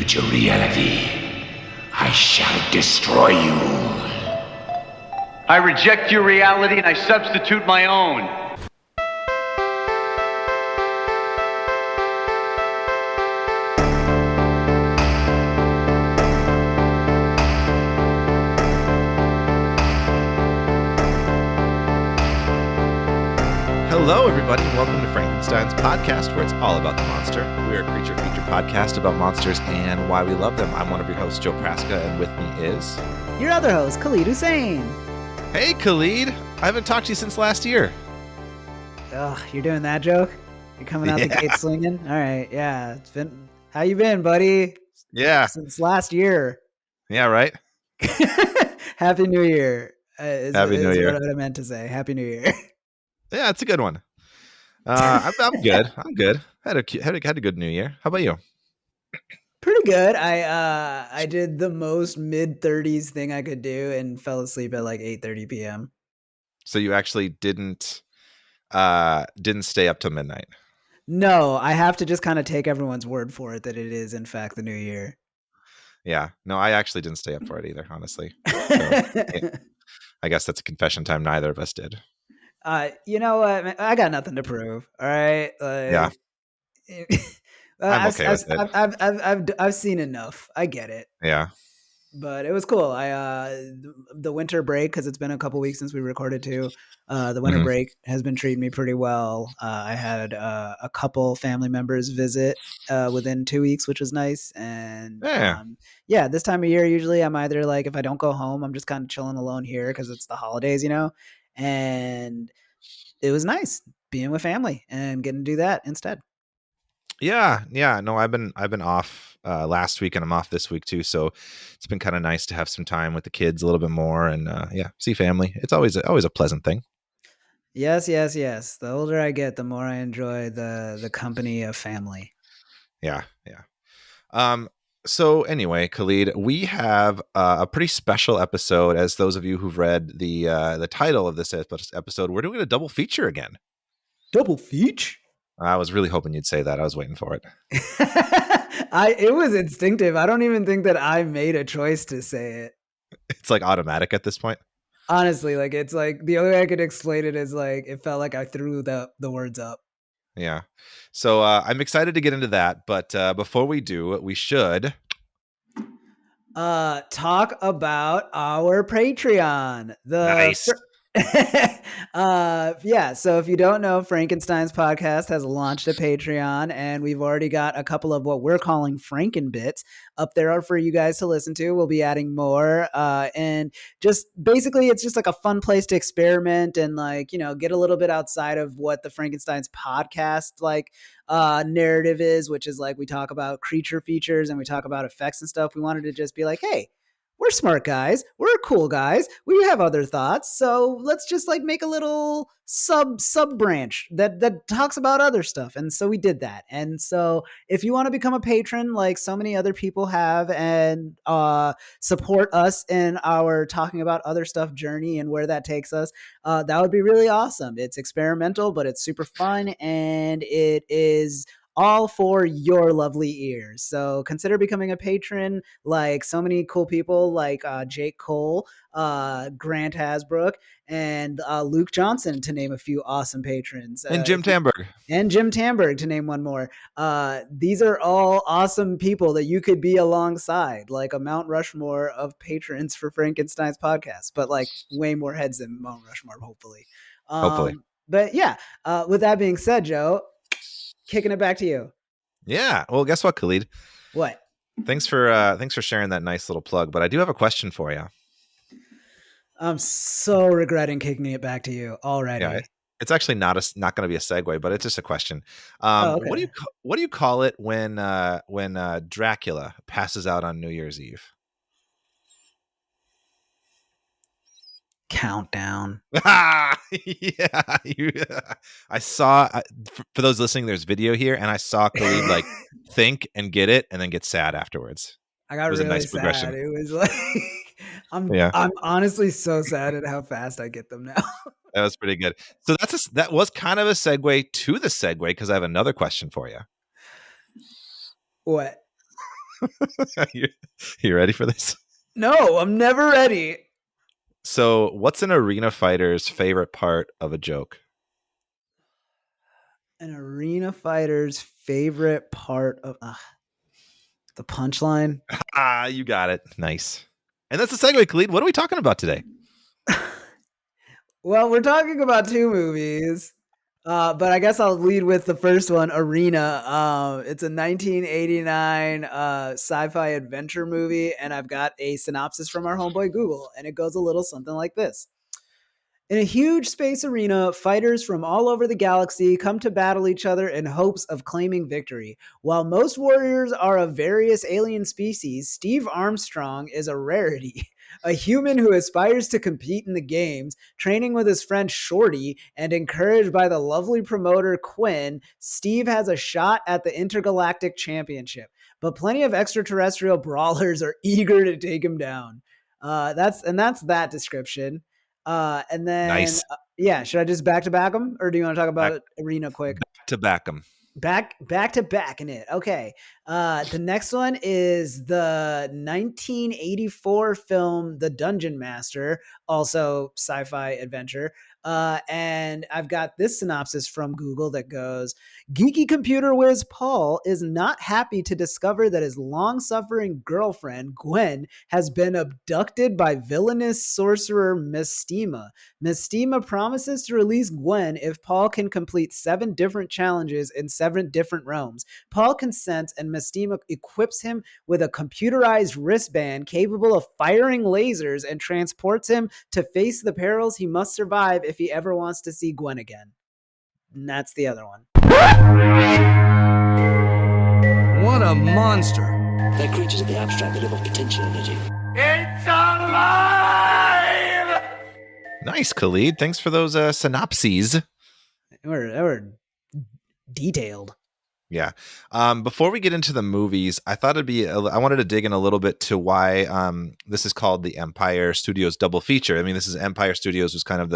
future reality, I shall destroy you. I reject your reality and I substitute my own. Hello, everybody, and welcome to Frankenstein's podcast, where it's all about the monster. We are a creature feature podcast about monsters and why we love them. I'm one of your hosts, Joe Praska, and with me is... your other host, Khalid Hussein. Hey, Khalid. I haven't talked to you since last year. Oh, you're doing that joke? You're coming out the gate swinging? All right, yeah. It's been... How you been, buddy? Yeah. Since last year. Yeah, right? Happy New Year. Happy New Year. What I meant to say. Happy New Year. Yeah, it's a good one. I'm good. I'm good. Had a good New Year. How about you? Pretty good. I did the most mid-30s thing I could do and fell asleep at like 8:30 p.m. So you actually didn't stay up till midnight? No, I have to just kind of take everyone's word for it that it is in fact the new year. Yeah. No, I actually didn't stay up for it either, honestly. So, yeah, I guess that's a confession time neither of us did. You know what? I got nothing to prove. All right. Yeah. I'm okay with it. I've seen enough. I get it. Yeah. But it was cool. The winter break, because it's been a couple weeks since we recorded too. The winter break has been treating me pretty well. I had a couple family members visit within 2 weeks, which was nice. And yeah, this time of year, usually I'm either like, if I don't go home, I'm just kind of chilling alone here because it's the holidays, you know. And it was nice being with family and getting to do that instead. Yeah. No, I've been off last week and I'm off this week too. So it's been kind of nice to have some time with the kids a little bit more and see family. It's always a pleasant thing. Yes. The older I get, the more I enjoy the company of family. Yeah. So anyway, Khalid, we have a pretty special episode. As those of you who've read the title of this episode, we're doing a double feature again. Double feature? I was really hoping you'd say that. I was waiting for it. It was instinctive. I don't even think that I made a choice to say it. It's like automatic at this point. Honestly, like it's like the only way I could explain it is like it felt like I threw the words up. Yeah. So I'm excited to get into that. But before we do, we should talk about our Patreon. Nice. So if you don't know, Frankenstein's podcast has launched a Patreon, and we've already got a couple of what we're calling Frankenbits up there for you guys to listen to. We'll be adding more, and just basically it's just like a fun place to experiment and like, you know, get a little bit outside of what the Frankenstein's podcast like narrative is, which is like we talk about creature features and we talk about effects and stuff. We wanted to just be like, hey, we're smart guys. We're cool guys. We have other thoughts. So let's just like make a little sub branch that talks about other stuff. And so we did that. And so if you want to become a patron, like so many other people have, and support us in our talking about other stuff journey and where that takes us, that would be really awesome. It's experimental, but it's super fun. And it is all for your lovely ears. So consider becoming a patron, like so many cool people like Jake Cole, Grant Hasbrook, and Luke Johnson, to name a few awesome patrons. And Jim Tandberg. And Jim Tandberg, to name one more. These are all awesome people that you could be alongside, like a Mount Rushmore of patrons for Frankenstein's podcast, but like way more heads than Mount Rushmore, hopefully. But yeah, with that being said, Joe, kicking it back to you. Yeah. Well, guess what, Khalid? What? Thanks for sharing that nice little plug. But I do have a question for you. I'm so regretting kicking it back to you already. Yeah, it's actually not going to be a segue, but it's just a question. Okay. What do you call it when Dracula passes out on New Year's Eve? Countdown. Yeah. I saw, for those listening, there's video here, and I saw Khalid like think and get it, and then get sad afterwards. I got really nice sad. Progression. It was like I'm honestly so sad at how fast I get them now. That was pretty good. So that was kind of a segue to the segue, because I have another question for you. What? you, you ready for this? No, I'm never ready. So, what's an arena fighter's favorite part of a joke? An arena fighter's favorite part of the punchline. Ah, you got it. Nice. And that's the segue, Khalid. What are we talking about today? Well, we're talking about two movies, but I guess I'll lead with the first one, Arena. It's a 1989 sci-fi adventure movie, and I've got a synopsis from our homeboy Google, and it goes a little something like this. In a huge space arena, fighters from all over the galaxy come to battle each other in hopes of claiming victory. While most warriors are of various alien species, Steve Armstrong is a rarity. A human who aspires to compete in the games, training with his friend Shorty, and encouraged by the lovely promoter Quinn, Steve has a shot at the intergalactic championship. But plenty of extraterrestrial brawlers are eager to take him down. That's that description. And then, Nice. yeah, should I just back to back them, or do you want to talk Back, about Arena quick? back to back 'em. Back to back in it. Okay. The next one is the 1984 film The Dungeonmaster, also sci-fi adventure. And I've got this synopsis from Google that goes, geeky computer whiz Paul is not happy to discover that his long-suffering girlfriend, Gwen, has been abducted by villainous sorcerer Mestima. Mestima promises to release Gwen if Paul can complete 7 different challenges in 7 different realms. Paul consents, and Mestima equips him with a computerized wristband capable of firing lasers and transports him to face the perils he must survive if he ever wants to see Gwen again. And that's the other one. What a monster. They're creatures of the abstract that live off potential energy. It's alive! Nice, Khalid. Thanks for those synopses. They were detailed. Yeah. Before we get into the movies, I thought I wanted to dig in a little bit to why this is called the Empire Studios double feature. I mean, this is Empire Studios was kind of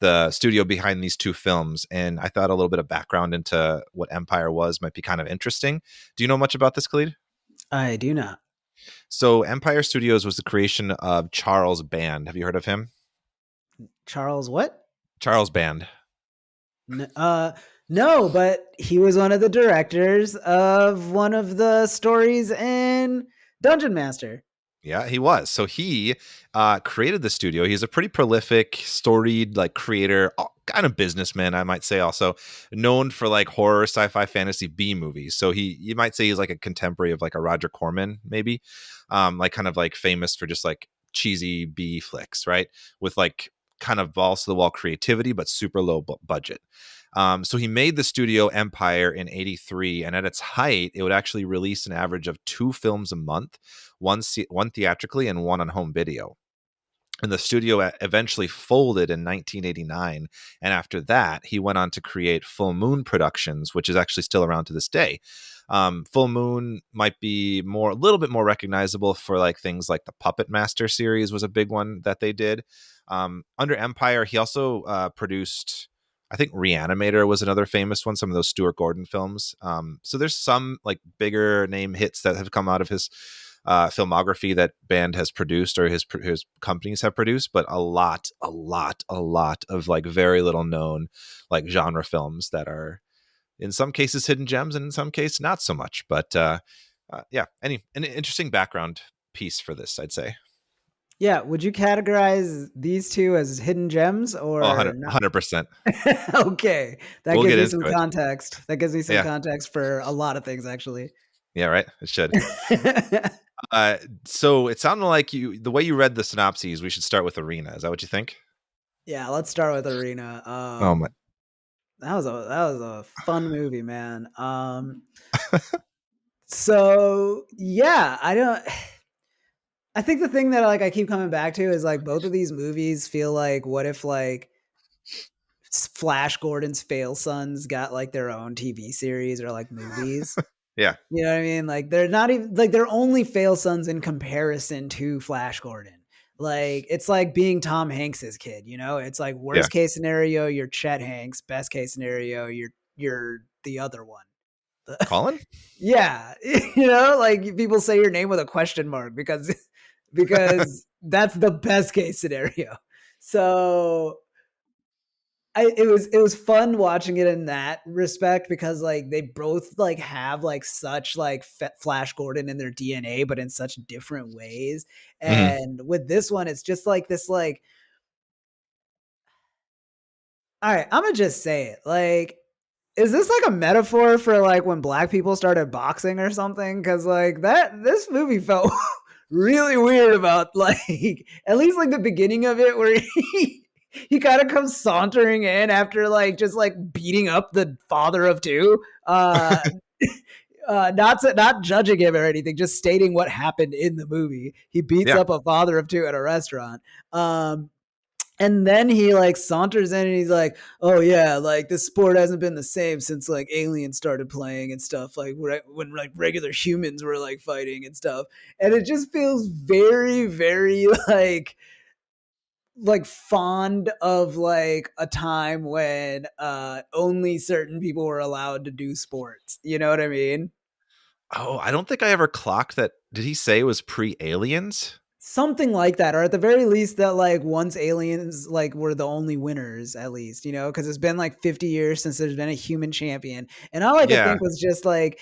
the studio behind these two films, and I thought a little bit of background into what Empire was might be kind of interesting. Do you know much about this, Khalid? I do not. So Empire Studios was the creation of Charles Band. Have you heard of him? Charles what? Charles Band. No, but he was one of the directors of one of the stories in Dungeonmaster. Yeah, he was. So he created the studio. He's a pretty prolific, storied like creator, kind of businessman, I might say. Also known for like horror, sci-fi, fantasy B movies. So you might say he's like a contemporary of like a Roger Corman, maybe, like kind of like famous for just like cheesy B flicks, right? With like kind of balls to the wall creativity, but super low budget. So he made the studio Empire in '83, and at its height, it would actually release an average of 2 films a month, one theatrically and one on home video. And the studio eventually folded in 1989, and after that, he went on to create Full Moon Productions, which is actually still around to this day. Full Moon might be a little bit more recognizable for like things like the Puppet Master series was a big one that they did. Under Empire, he also produced, I think Reanimator was another famous one, some of those Stuart Gordon films. So there's some like bigger name hits that have come out of his filmography that Band has produced or his companies have produced, but a lot of like very little known like genre films that are in some cases hidden gems and in some cases not so much. But yeah, an interesting background piece for this, I'd say. Yeah, would you categorize these two as hidden gems or 100%. Okay, that We'll gives get me some into it. context. That gives me some Yeah. context for a lot of things, actually. Yeah, right. It should. So it sounded like the way you read the synopses, we should start with Arena. Is that what you think? Yeah, let's start with Arena. Oh my. That was a fun movie, man. So yeah, I think the thing that like I keep coming back to is like both of these movies feel like what if like Flash Gordon's Fail Sons got like their own TV series or like movies. Yeah. You know what I mean? Like they're not even like they're only Fail Sons in comparison to Flash Gordon. Like it's like being Tom Hanks's kid, you know? It's like worst case scenario, you're Chet Hanks. Best case scenario, you're the other one. Colin? Yeah, like people say your name with a question mark because that's the best case scenario. So it was fun watching it in that respect because like they both like have like such like Flash Gordon in their DNA, but in such different ways. Mhm. And with this one, it's just like this like, all right, I'm gonna just say it. Like, is this like a metaphor for like when black people started boxing or something? Because like this movie felt really weird about like at least like the beginning of it where he kind of comes sauntering in after like just like beating up the father of two. Not judging him or anything, just stating what happened in the movie. He beats Yeah. up a father of two at a restaurant. Um, and then he like saunters in and he's like, "Oh yeah, like this sport hasn't been the same since like aliens started playing and stuff. Like when like regular humans were like fighting and stuff." And it just feels very, very like fond of like a time when only certain people were allowed to do sports. You know what I mean? Oh, I don't think I ever clocked that. Did he say it was pre-aliens? Something like that, or at the very least that like once aliens like were the only winners, at least, because it's been like 50 years since there's been a human champion. And all I could Yeah. think was just like,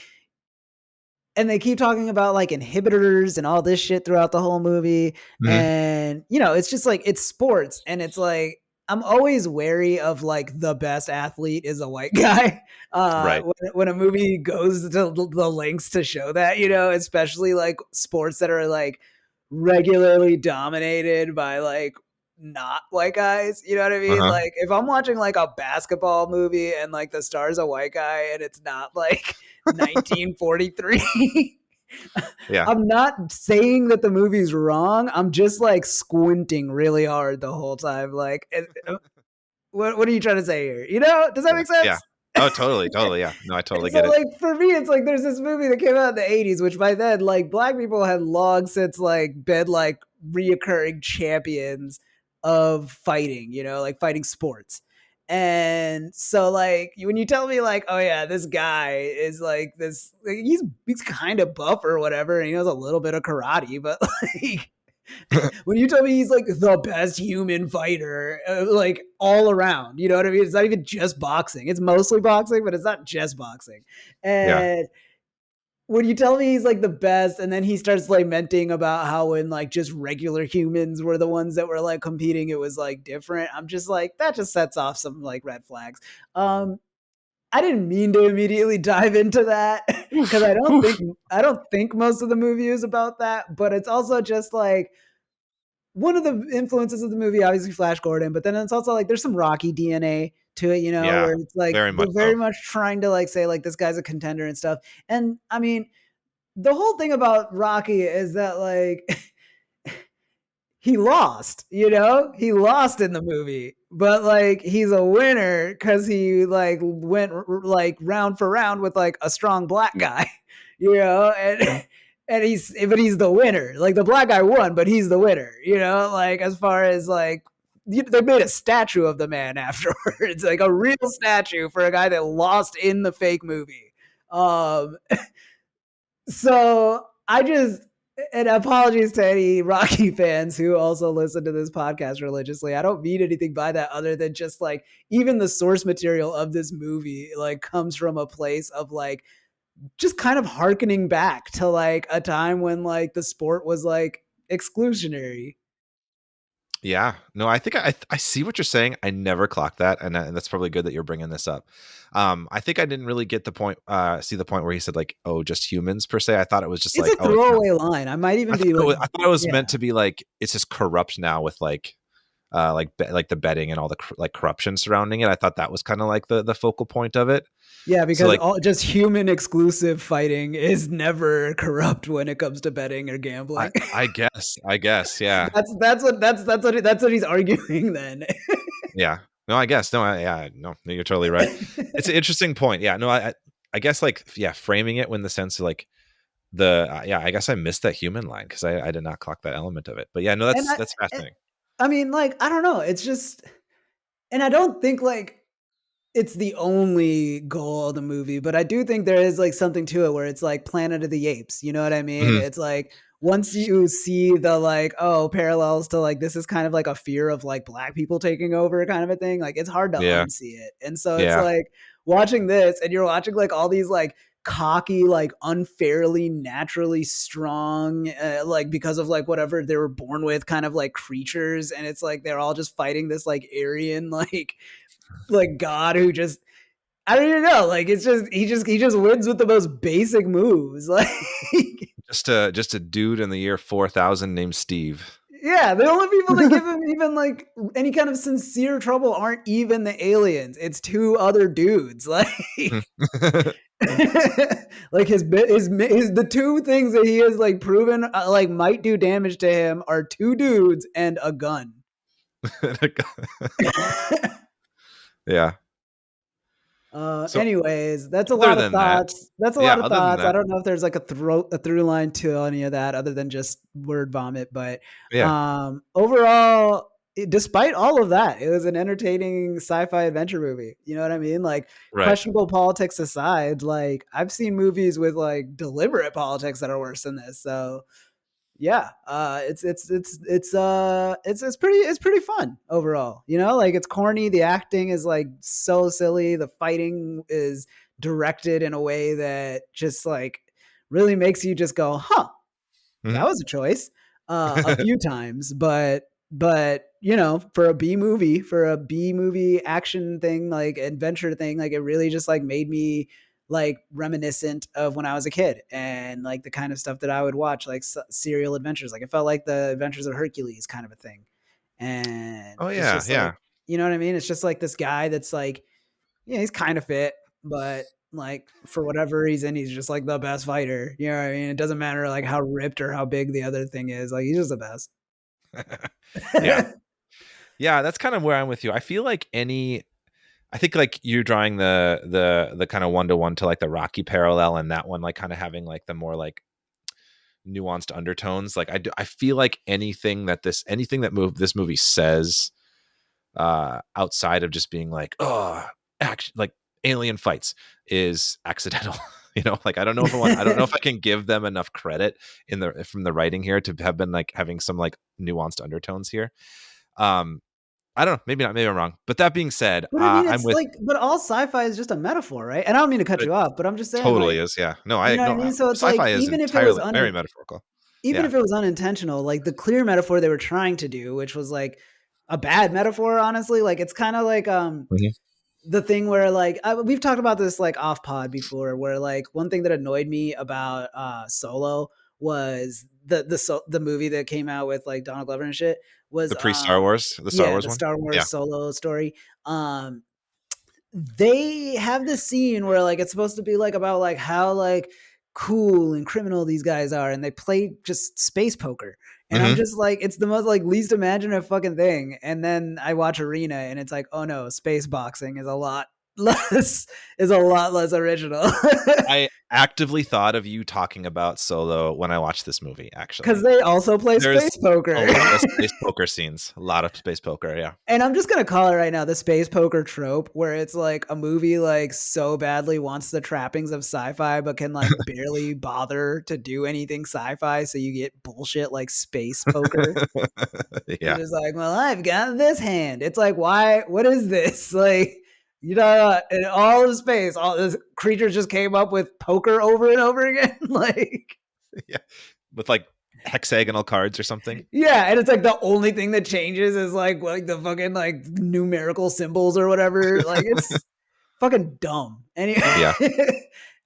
and they keep talking about like inhibitors and all this shit throughout the whole movie. Mhm. And it's just like it's sports, and it's like I'm always wary of like the best athlete is a white guy. Right. When a movie goes to the lengths to show that, especially like sports that are like regularly dominated by like not white guys. You know what I mean? Uh-huh. Like if I'm watching like a basketball movie and like the star's a white guy and it's not like 1943. Yeah. I'm not saying that the movie's wrong. I'm just like squinting really hard the whole time. Like, what are you trying to say here? Does that Yeah. make Yeah. sense? Oh, totally. Totally. Yeah. No, I totally So get it. like for me, it's like there's this movie that came out in the 80s, which by then like black people had long since like been like reoccurring champions of fighting, like fighting sports. And so like when you tell me like, oh yeah, this guy is like this, like, he's kind of buff or whatever, and he knows a little bit of karate, but like when you tell me he's like the best human fighter, like all around, you know what I mean? It's not even just boxing. It's mostly boxing, but it's not just boxing. Yeah. And when you tell me he's like the best, and then he starts lamenting about how when like just regular humans were the ones that were like competing, it was like different. I'm just like, that just sets off some like red flags. I didn't mean to immediately dive into that because Oof. Oof. I don't think most of the movie is about that, but it's also just like one of the influences of the movie, obviously Flash Gordon, but then it's also like there's some Rocky DNA to it, Yeah. where it's like Very they're much very so. much trying to like say like this guy's a contender and stuff. And I mean, the whole thing about Rocky is that like he lost, he lost in the movie, but like he's a winner because he like went like round for round with like a strong black guy, and and he's the winner. Like the black guy won, but he's the winner, like as far as like they made a statue of the man afterwards, like a real statue for a guy that lost in the fake movie. Um, so I just, and apologies to any Rocky fans who also listen to this podcast religiously. I don't mean anything by that other than just like even the source material of this movie like comes from a place of like just kind of hearkening back to like a time when like the sport was like exclusionary. Yeah. No, I think I see what you're saying. I never clocked that, and that's probably good that you're bringing this up. I think I didn't really get the point. See the point where he said like, "Oh, just humans per se." I thought it was just It's like, a "Oh, it's not." throwaway line. I might even be like, I thought it was yeah. meant to be like it's just corrupt now with like the betting and all the like corruption surrounding it. I thought that was kind of like the focal point of it. Yeah, So because like, all just human exclusive fighting is never corrupt when it comes to betting or gambling. I guess, yeah, That's what he's arguing then. yeah. No, I guess no, yeah, no, you're totally right. It's an interesting point. Yeah, no, I guess like yeah, framing it when the sense of like yeah, I guess I missed that human line because I did not clock that element of it. But yeah, no, and that's I, fascinating. I mean, like, I don't know. It's just, and I don't think like it's the only goal of the movie, but I do think there is like something to it where it's like Planet of the Apes. You know what I mean? Mhm. It's like once you see the like, oh, parallels to like this is kind of like a fear of like black people taking over kind of a thing, like it's hard to Yeah. unsee it. And so it's Yeah. like watching this and you're watching like all these like cocky, like unfairly naturally strong, like because of like whatever they were born with kind of like creatures. And it's like they're all just fighting this like Aryan like god who just I don't even know. Like it's just he just wins with the most basic moves. Like Just a dude in the year 4000 named Steve. yeah, the only people that give him even like any kind of sincere trouble aren't even the aliens. It's two other dudes. Like like his the two things that he has like proven like might do damage to him are two dudes and a gun. Yeah. So Anyways, that's a other lot of than that, thoughts. That's a yeah, lot of other than thoughts. I that, don't know if there's like a through line to any of that other than just word vomit. But yeah, overall, despite all of that, it was an entertaining sci-fi adventure movie. You know what I mean? Like right. questionable politics aside, like I've seen movies with like deliberate politics that are worse than this. So yeah, it's pretty fun overall. You know, like it's corny. The acting is like so silly. The fighting is directed in a way that just like really makes you just go, huh, Mhm. that was a choice a few times, but you know, for a B movie action thing, like adventure thing, like it really just like made me like reminiscent of when I was a kid and like the kind of stuff that I would watch, like serial adventures. Like it felt like the Adventures of Hercules kind of a thing. And Oh it's yeah, just like, yeah. you know what I mean? It's just like this guy that's like, yeah, he's kind of fit, but like for whatever reason, he's just like the best fighter. You know what I mean? It doesn't matter like how ripped or how big the other thing is. Like he's just the best. Yeah. Yeah, that's kind of where I'm with you. I feel like I think like you're drawing the kind of one-to-one to like the Rocky parallel, and that one like kind of having like the more like nuanced undertones. Like I feel like anything that this movie says outside of just being like, oh, action, like alien fights is accidental. Like I don't know if I can give them enough credit from the writing here to have been like having some like nuanced undertones here. um I don't know, maybe not, maybe I'm wrong, but that being said, But I mean, I'm it's with. like, but all sci-fi is just a metaphor, right? And I don't mean to cut It you off, but I'm just saying, totally like, is, yeah. No, you I know what I no mean? So it's like, sci-fi is entirely very metaphorical. even Yeah. if it was unintentional, like the clear metaphor they were trying to do, which was like a bad metaphor, honestly, like it's kind of like, Mhm. the thing where like we've talked about this like off pod before where like one thing that annoyed me about Solo was the movie that came out with like Donald Glover and shit was The Star yeah, Wars the one. Star Yeah. Wars Solo story. They have this scene where like it's supposed to be like about like how like cool and criminal these guys are and they play just space poker and I'm Hmm. just like it's the most like least imaginative fucking thing and then I watch Arena and it's like oh no, space boxing is a lot less original. I actively thought of you talking about Solo when I watched this movie, Because actually. they also play There's space poker. a lot of space poker scenes. A lot of space poker, yeah. And I'm just gonna call it right now the space poker trope, where it's like a movie like so badly wants the trappings of sci-fi, but can like barely bother to do anything sci-fi, so you get bullshit like space poker. It's Yeah. just like, well, I've got this hand. It's like, why? What is this? Like, you know, in all of space, all this creatures just came up with poker over and over again. Like, Yeah. With like hexagonal cards or something. yeah, and it's like the only thing that changes is like the fucking like numerical symbols or whatever. Like it's fucking dumb. Anyway, Yeah.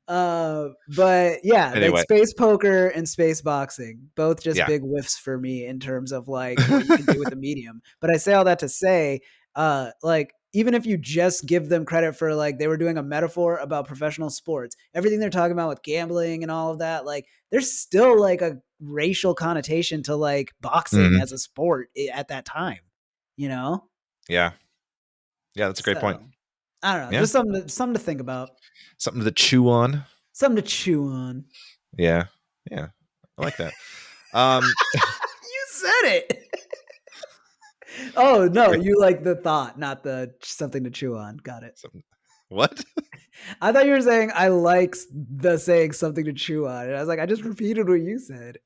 but yeah, like Anyway, space poker and space boxing, both just yeah. big whiffs for me in terms of like what you can do with the medium. But I say all that to say, like even if you just give them credit for like they were doing a metaphor about professional sports, everything they're talking about with gambling and all of that, like there's still like a racial connotation to like boxing Mhm. as a sport at that time, you know? Yeah. Yeah, that's a great point. So I don't know, Yeah. just something to think about, Something to chew on. something to chew on. Yeah. Yeah. I like that. You said it. Oh no, you like the thought, not the something to chew on. Got it. What? I thought you were saying I like the saying something to chew on. And I was like, I just repeated what you said.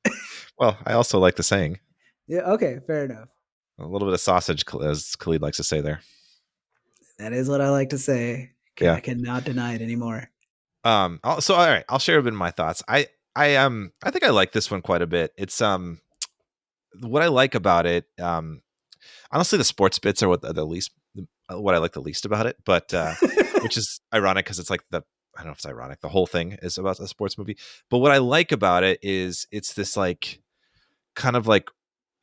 Well, I also like the saying. Yeah, okay, fair enough. A little bit of sausage, as Khalid likes to say there. That is what I like to say. Yeah. I cannot deny it anymore. So all right, I'll share a bit of my thoughts. I think I like this one quite a bit. It's what I like about it. Honestly, the sports bits are what what I like the least about it, but which is ironic because it's like I don't know if it's ironic. The whole thing is about a sports movie, but what I like about it is it's this like kind of like,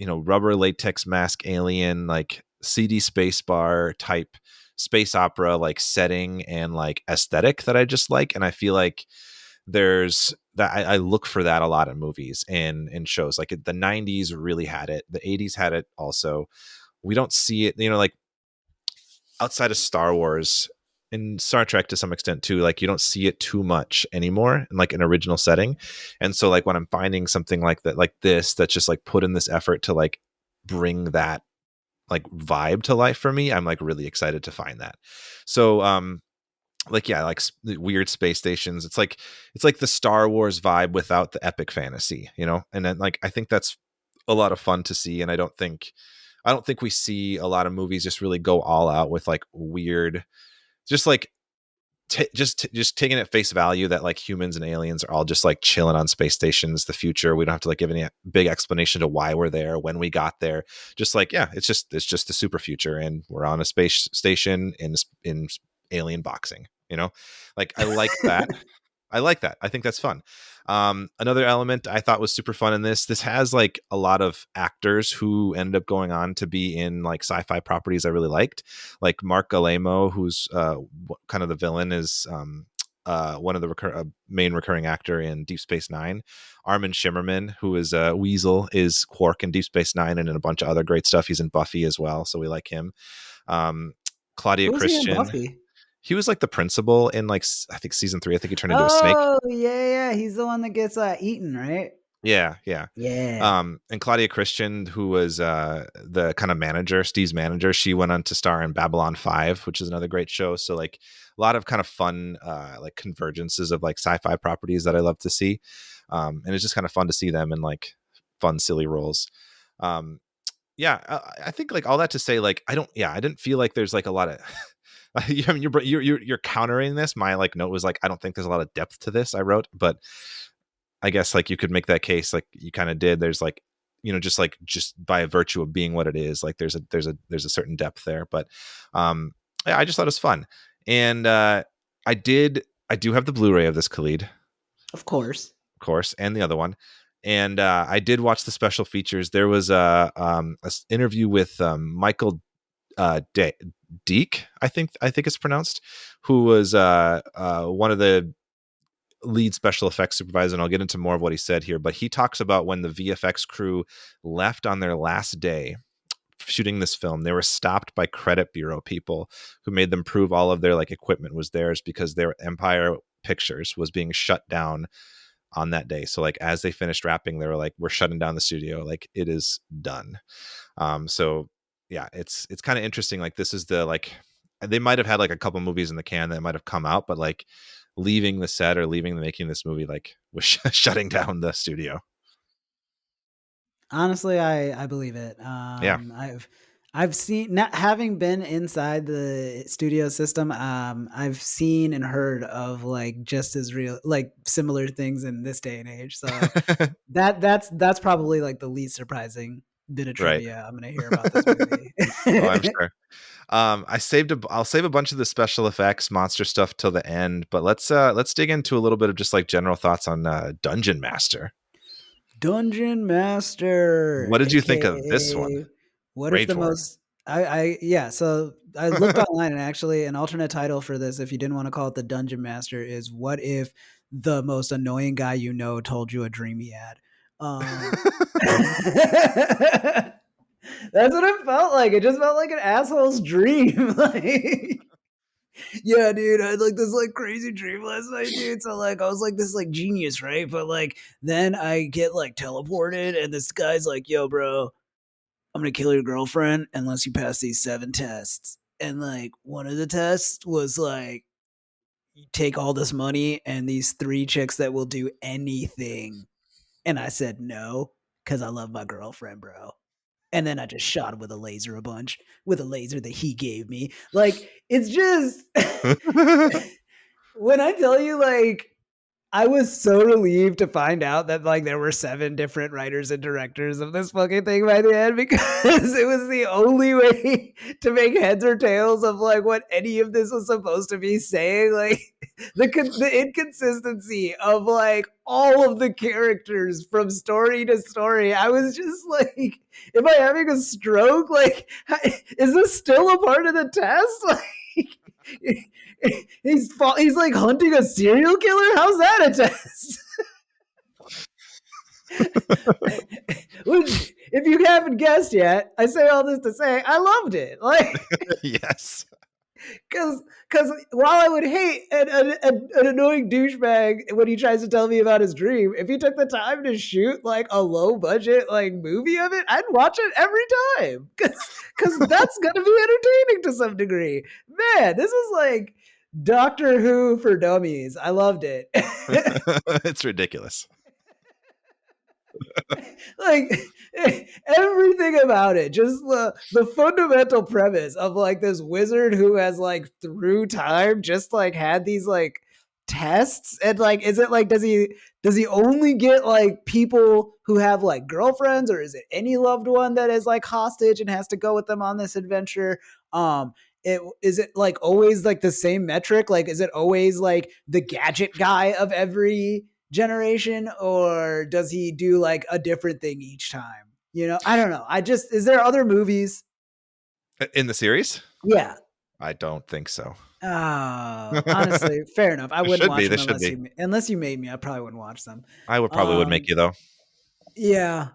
rubber latex mask alien, like CD space bar type space opera like setting and like aesthetic that I just like. And I feel like there's that I look for that a lot in movies and in shows. Like the 90s really had it. The 80s had it also. We don't see it, like outside of Star Wars and Star Trek to some extent too, like you don't see it too much anymore in like an original setting. And so like when I'm finding something like that, like this, that's just like put in this effort to like bring that like vibe to life for me, I'm like really excited to find that. So like yeah, like weird space stations. It's like the Star Wars vibe without the epic fantasy, and then like I think that's a lot of fun to see. And I don't think we see a lot of movies just really go all out with like weird, just like just taking at face value that like humans and aliens are all just like chilling on space stations. The future, we don't have to like give any big explanation to why we're there, when we got there. Just like, yeah, it's just the super future, and we're on a space station in alien boxing. Like I like that. I like that. I think that's fun. Another element I thought was super fun in this has like a lot of actors who ended up going on to be in like sci-fi properties I really liked. Like Mark Galamo, who's kind of the villain, is one of the main recurring actor in Deep Space Nine. Armin Shimmerman, who is Weasel, is Quark in Deep Space Nine and in a bunch of other great stuff. He's in Buffy as well, so we like him. Claudia Who was he in Christian. Buffy? He was like the principal in like I think season 3. I think he turned into a snake. Oh yeah, he's the one that gets eaten, right? Yeah. Yeah. And Claudia Christian, who was the kind of manager, Steve's manager, she went on to star in Babylon 5, which is another great show. So like a lot of kind of fun like convergences of like sci-fi properties that I love to see. And it's just kind of fun to see them in like fun, silly roles. Yeah, I think like all that to say, like I didn't feel like there's like a lot of I mean, you're countering this. My like note was like, I don't think there's a lot of depth to this. I wrote, but I guess like you could make that case, like you kind of did. There's like, just by virtue of being what it is, like there's a certain depth there. But yeah, I just thought it was fun, and I do have the Blu-ray of this, Khalid, Of course, and the other one. And I did watch the special features. There was a interview with Michael Deek, I think it's pronounced, who was one of the lead special effects supervisor, and I'll get into more of what he said here, but he talks about when the VFX crew left on their last day shooting this film, they were stopped by credit bureau people who made them prove all of their like equipment was theirs because their Empire Pictures was being shut down on that day. So like as they finished wrapping, they were like, we're shutting down the studio, like it is done. So yeah, it's kind of interesting. Like this is the like they might have had like a couple movies in the can that might have come out, but like leaving the set or leaving the making this movie like was shutting down the studio. honestly, I believe it. Yeah. I've seen, not having been inside the studio system, I've seen and heard of like just as real, like similar things in this day and age. So that's probably like the least surprising bit of Right. trivia I'm gonna hear about this movie. Oh, I'm sure. I'll save a bunch of the special effects monster stuff till the end, but let's dig into a little bit of just like general thoughts on Dungeonmaster. Dungeonmaster. What did you think of this one? What if the Ragewar. most yeah, so I looked online, and actually an alternate title for this, if you didn't want to call it the Dungeon Master, is what if the most annoying guy you know told you a dream he had. That's what it felt like. It just felt like an asshole's dream. Like, yeah, dude, I had like this like crazy dream last night, dude. So like I was like this like genius, right? But like then I get like teleported, and this guy's like, yo, bro, I'm gonna kill your girlfriend unless you pass these 7 tests. And like one of the tests was like take all this money and these 3 chicks that will do anything. And I said no, because I love my girlfriend, bro. And then I just shot him with a laser with a laser that he gave me. Like, it's just when I tell you, like, I was so relieved to find out that like there were 7 different writers and directors of this fucking thing by the end, because it was the only way to make heads or tails of like what any of this was supposed to be saying. Like the inconsistency of like all of the characters from story to story. I was just like, am I having a stroke? Like, is this still a part of the test? Like, he's like hunting a serial killer. How's that a test? Which, if you haven't guessed yet, I say all this to say I loved it. Like, Yes. Because while I would hate an annoying douchebag when he tries to tell me about his dream, if he took the time to shoot like a low budget like movie of it, I'd watch it every time, because that's gonna be entertaining to some degree. Man, this is like Doctor Who for dummies. I loved it. It's ridiculous. Like everything about it, just the fundamental premise of like this wizard who has like through time just like had these like tests, and like, is it like, does he only get like people who have like girlfriends, or is it any loved one that is like hostage and has to go with them on this adventure? Is it like always like the same metric? Like, is it always like the gadget guy of every generation, or does he do like a different thing each time? You know, I don't know. Is there other movies In the series? Yeah. I don't think so. Oh, honestly, fair enough. I wouldn't watch them unless you made me. I probably wouldn't watch them. I would probably would make you though. Yeah.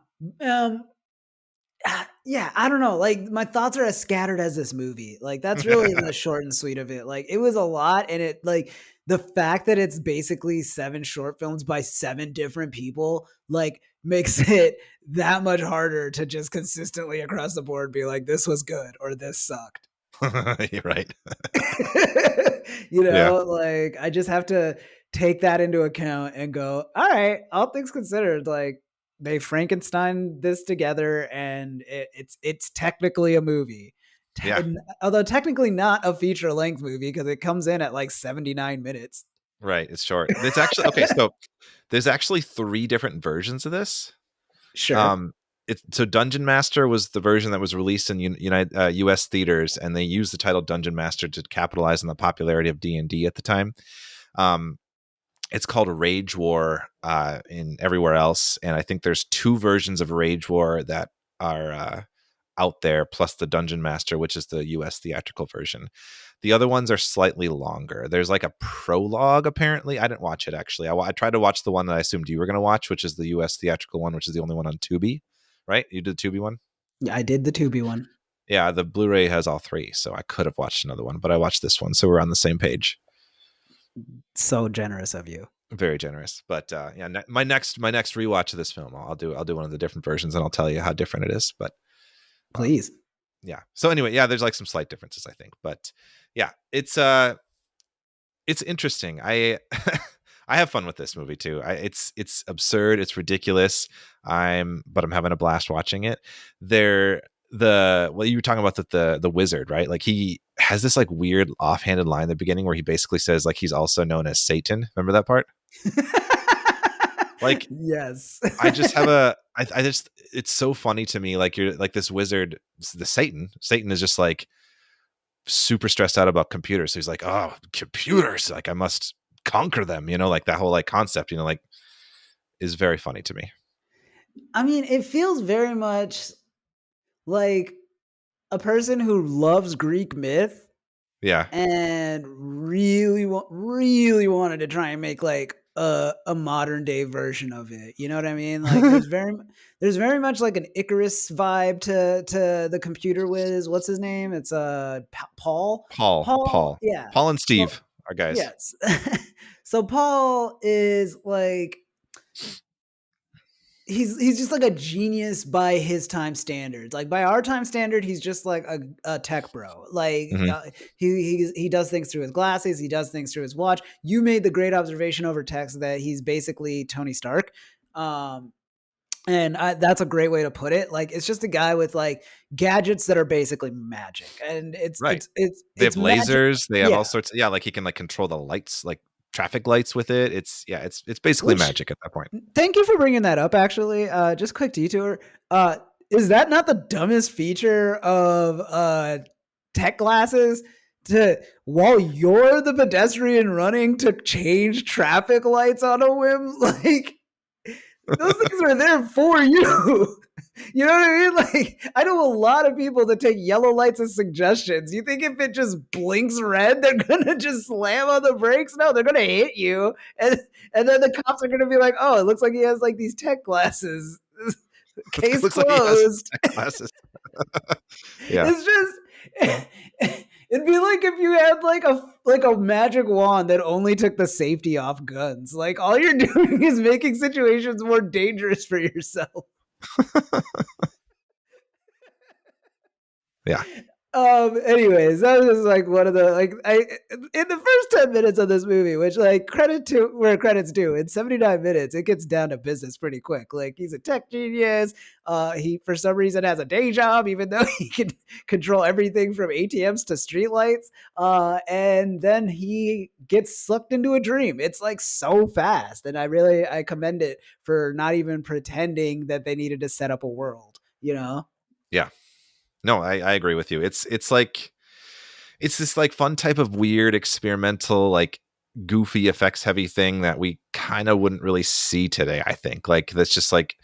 Yeah, I don't know. Like, my thoughts are as scattered as this movie. Like, that's really the short and sweet of it. Like, it was a lot, and it like the fact that it's basically 7 short films by 7 different people, like, makes it that much harder to just consistently across the board be like, this was good or this sucked. You're right. You know, like, I just have to take that into account and go, all right, all things considered, like, they Frankenstein this together, and it's technically a movie. Yeah. Although technically not a feature length movie, because it comes in at like 79 minutes. Right. It's short. It's actually okay. So there's actually 3 different versions of this. Sure. So Dungeonmaster was the version that was released in U.S. theaters, and they used the title Dungeonmaster to capitalize on the popularity of D&D at the time. It's called Ragewar in everywhere else, and I think there's 2 versions of Ragewar that are out there, plus the Dungeonmaster, which is the U.S. theatrical version. The other ones are slightly longer. There's like a prologue, apparently. I didn't watch it, actually. I tried to watch the one that I assumed you were going to watch, which is the U.S. theatrical one, which is the only one on Tubi, right? You did the Tubi one? Yeah, I did the Tubi one. Yeah, the Blu-ray has all 3, so I could have watched another one, but I watched this one, so we're on the same page. So generous of you. Very generous. But yeah, my next rewatch of this film, I'll do one of the different versions, and I'll tell you how different it is. But please. Yeah. So anyway, yeah, there's like some slight differences, I think. But yeah, it's interesting. I I have fun with this movie too. It's absurd, it's ridiculous. But I'm having a blast watching it. You were talking about the wizard, right? Like, he has this like weird offhanded line at the beginning where he basically says like he's also known as Satan. Remember that part? Like, yes. I just have it's so funny to me. Like, you're like this wizard, the Satan is just like super stressed out about computers. So he's like, oh, computers, like I must conquer them, you know, like that whole like concept, you know, like, is very funny to me. I mean, it feels very much like a person who loves Greek myth. Yeah. And really wanted to try and make like a modern day version of it. You know what I mean? Like, there's very much like an Icarus vibe to the computer whiz. What's his name? It's Paul. Yeah. Paul and Steve, our guys. Yes. So Paul is like, he's just like a genius by his time standards. Like by our time standard, he's just like a tech bro. Like Mhm. he does things through his glasses. He does things through his watch. You made the great observation over text that he's basically Tony Stark. And that's a great way to put it. Like it's just a guy with like gadgets that are basically magic, and Right. it's They have magic. lasers. They have Yeah. all sorts. Yeah, like he can like control the lights, like traffic lights with it. It's basically Which magic at that point. thank you for bringing that up. Actually, just quick detour. Is that not the dumbest feature of tech glasses? To while you're the pedestrian running to change traffic lights on a whim, like those things are there for you. You know what I mean? Like, I know a lot of people that take yellow lights as suggestions. You think if it just blinks red, they're gonna just slam on the brakes? No, they're gonna hit you, and then the cops are gonna be like, "Oh, it looks like he has like these tech glasses." Case Looks like he has closed. tech glasses. Yeah. It's just it'd be like if you had like a magic wand that only took the safety off guns. Like all you're doing is making situations more dangerous for yourself. Yeah. Anyways, that was just like one of the like I in the first 10 minutes of this movie, which like credit to where credit's due, in 79 minutes, it gets down to business pretty quick. Like he's a tech genius. He for some reason has a day job, even though he can control everything from ATMs to streetlights. And then he gets sucked into a dream. It's like so fast. And I commend it for not even pretending that they needed to set up a world, you know? Yeah. No, I agree with you. It's like it's this like fun type of weird experimental like goofy effects heavy thing that we kind of wouldn't really see today. I think like that's just like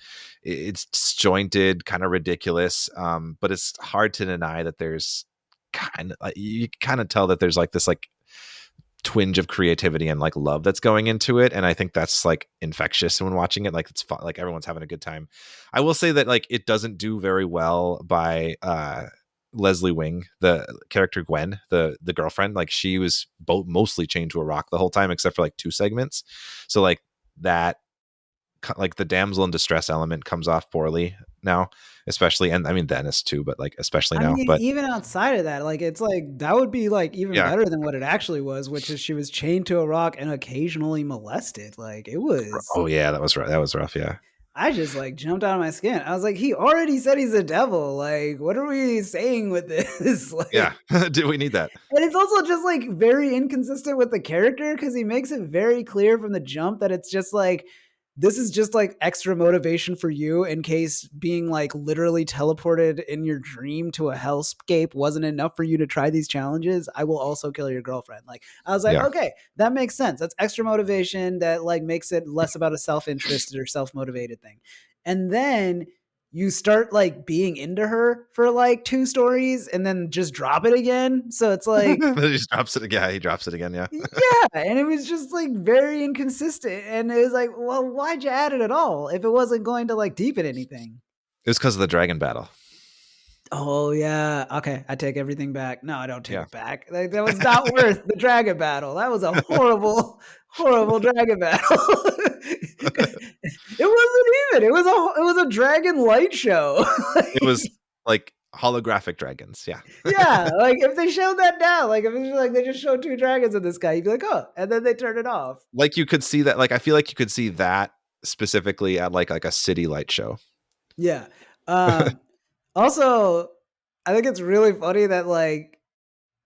it's disjointed, kind of ridiculous. But it's hard to deny that there's kind of like, you kind of tell that there's like this like twinge of creativity and like love that's going into it, and I think that's like infectious when watching it. Like it's fun, like everyone's having a good time. I will say that like it doesn't do very well by Leslie Wing, the character Gwen, the girlfriend. Like she was mostly chained to a rock the whole time except for like 2 segments, so like that like the damsel in distress element comes off poorly now, especially, and I mean Dennis too, but like especially I now. mean, But even outside of that, like it's like that would be like even yeah. better than what it actually was, which is she was chained to a rock and occasionally molested. Like it was, Oh yeah, that was rough. That was rough. Yeah. I just like jumped out of my skin. I was like, he already said he's a devil. Like, what are we saying with this? Like, Yeah. Do we need that? and it's also just like very inconsistent with the character because he makes it very clear from the jump that it's just like this is just like extra motivation for you in case being like literally teleported in your dream to a hellscape wasn't enough for you to try these challenges. I will also kill your girlfriend. Like I was like, Yeah. okay, that makes sense. That's extra motivation that like makes it less about a self-interested or self-motivated thing. And then you start like being into her for like 2 stories and then just drop it again. So it's like But he just drops it again. Yeah, he drops it again. Yeah. yeah, and it was just like very inconsistent. And it was like, well, why'd you add it at all if it wasn't going to like deepen anything? It was because of the dragon battle. Oh yeah. Okay, I take everything back. No, I don't take Yeah. it back. Like, that was not worth the dragon battle. That was a horrible, horrible dragon battle. It wasn't even. It was a dragon light show. It was like holographic dragons. Yeah. Yeah, like if they showed that now, like if it was like they just showed 2 dragons in the sky, you'd be like, oh, and then they turn it off. Like you could see that. Like I feel like you could see that specifically at like a city light show. Yeah. Also, I think it's really funny that like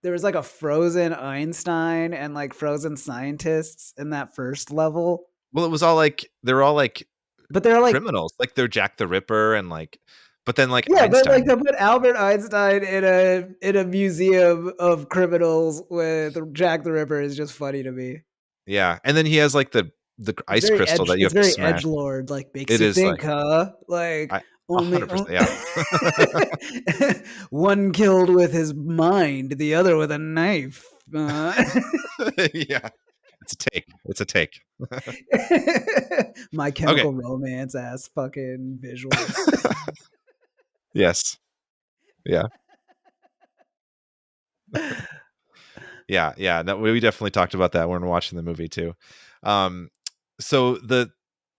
there was like a frozen Einstein and like frozen scientists in that first level, Well, it was all like they're all like but they're like criminals. Like they're Jack the Ripper and like, but then like yeah, but Einstein. like they put Albert Einstein in a museum of criminals with Jack the Ripper is just funny to me. Yeah, and then he has like the ice crystal that you have to It's very smash. edgelord, like makes It you is think, like huh? Like I only 100%. Yeah. one killed with his mind, the other with a knife. Yeah. It's a take. It's a take. My Chemical Romance ass fucking visuals. Yes. Yeah. Yeah. No, we definitely talked about that when we're watching the movie too. So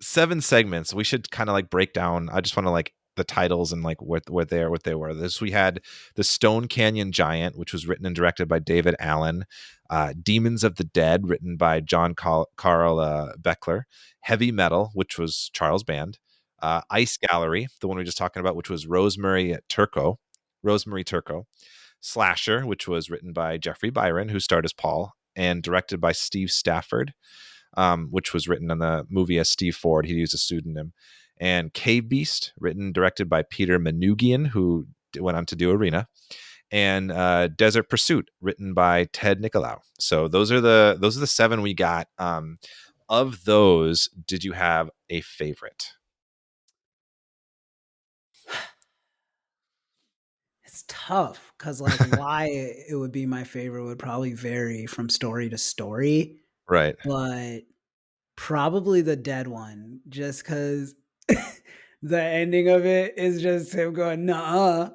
7 segments. We should kind of like break down. I just want to like the titles and like what they were. This we had the Stone Canyon Giant, which was written and directed by David Allen. Demons of the Dead, written by John Carl Beckler. Heavy Metal, which was Charles Band. Ice Gallery, the one we were just talking about, which was Rosemary Turco. Slasher, which was written by Jeffrey Byron, who starred as Paul, and directed by Steve Stafford, which was written on the movie as Steve Ford. He used a pseudonym. And Cave Beast, written, directed by Peter Manoogian, who went on to do Arena. And Desert Pursuit, written by Ted Nicolau. So those are the 7 we got. Of those, did you have a favorite? It's tough because like why it would be my favorite would probably vary from story to story, Right. but probably the dead one, just because the ending of it is just him going, nah.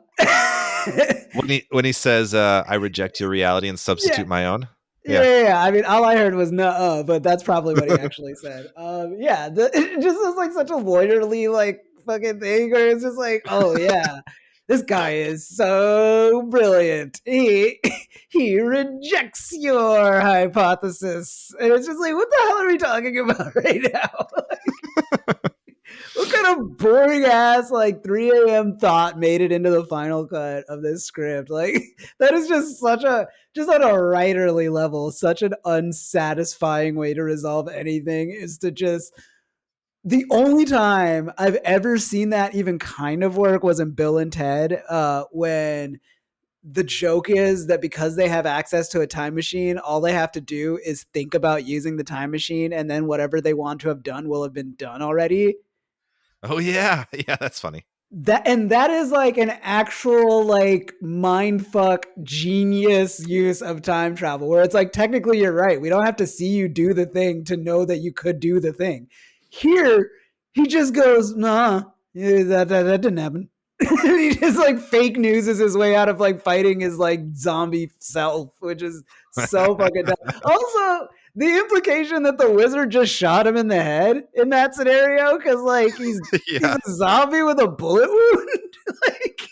When he says, "I reject your reality and substitute my own." Yeah. I mean, all I heard was "nuh-uh," but that's probably what he actually said. It just was like such a lawyerly like fucking thing, where it's just like, oh yeah, this guy is so brilliant. He rejects your hypothesis, and it's just like, what the hell are we talking about right now? What kind of boring ass like 3 a.m. thought made it into the final cut of this script? Like that is just on a writerly level, such an unsatisfying way to resolve anything is to just the only time I've ever seen that even kind of work was in Bill and Ted, when the joke is that because they have access to a time machine, all they have to do is think about using the time machine, and then whatever they want to have done will have been done already. Oh yeah, that's funny. That is like an actual like mindfuck genius use of time travel, where it's like technically you're right. We don't have to see you do the thing to know that you could do the thing. Here, he just goes, nah, that didn't happen. He just like fake news is his way out of like fighting his like zombie self, which is so fucking dumb. Also, the implication that the wizard just shot him in the head in that scenario, because like he's a zombie with a bullet wound. Like,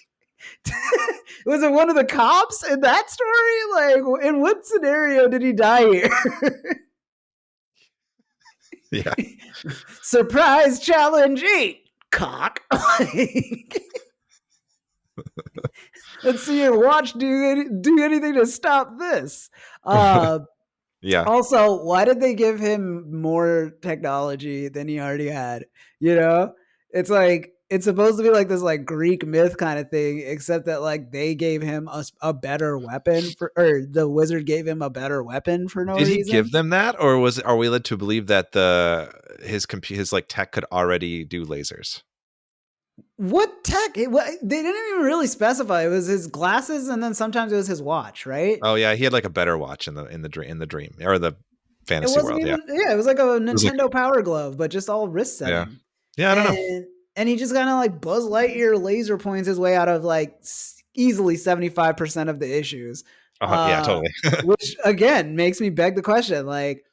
was it one of the cops in that story? Like, in what scenario did he die here? Yeah. Surprise challenge 8, cock. Let's see your watch do anything to stop this. Yeah. Also, why did they give him more technology than he already had? You know, it's like it's supposed to be like this like Greek myth kind of thing, except that like they gave him a better weapon or the wizard gave him a better weapon for no reason. Did he give them that, or are we led to believe that his like tech could already do lasers? What tech? They didn't even really specify. It was his glasses, and then sometimes it was his watch, right? Oh yeah, he had like a better watch in the dream or the fantasy world. It was like a Nintendo Power Glove, but just all wrist setting. Yeah, I don't know. And he just kind of like Buzz Lightyear laser points his way out of like easily 75% of the issues. Yeah, totally. Which again makes me beg the question, like,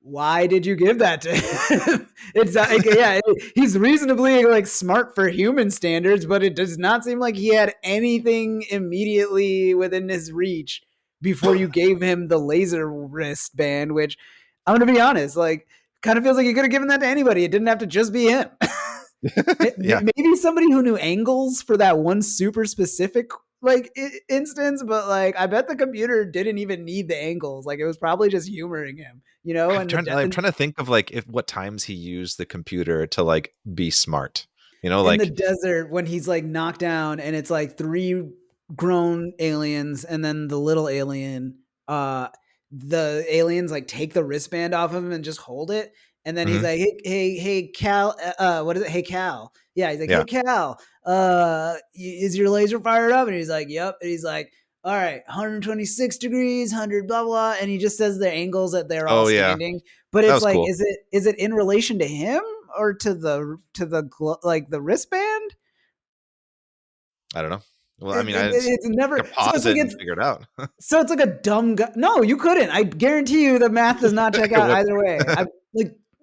why did you give that to him? It's like, he's reasonably like smart for human standards, but it does not seem like he had anything immediately within his reach before you gave him the laser wristband, which I'm going to be honest, like kind of feels like you could have given that to anybody. It didn't have to just be him. Maybe somebody who knew angles for that one super specific like instance, but like I bet the computer didn't even need the angles. Like it was probably just humoring him, you know. I'm trying to think of like what times he used the computer to like be smart, you know, like in the desert when he's like knocked down and it's like 3 grown aliens and then the little alien. The aliens like take the wristband off of him and just hold it. And then he's like, hey, Cal, what is it? Hey, Cal. Yeah, he's like, hey, Cal, is your laser fired up? And he's like, yep. And he's like, all right, 126 degrees, 100, blah, blah. And he just says the angles that they're all standing. But it's like, cool. Is it in relation to him or to the wristband? I don't know. Well, I mean, it's never pause it and figure it out. So it's like a dumb guy. No, you couldn't. I guarantee you the math does not check out either way.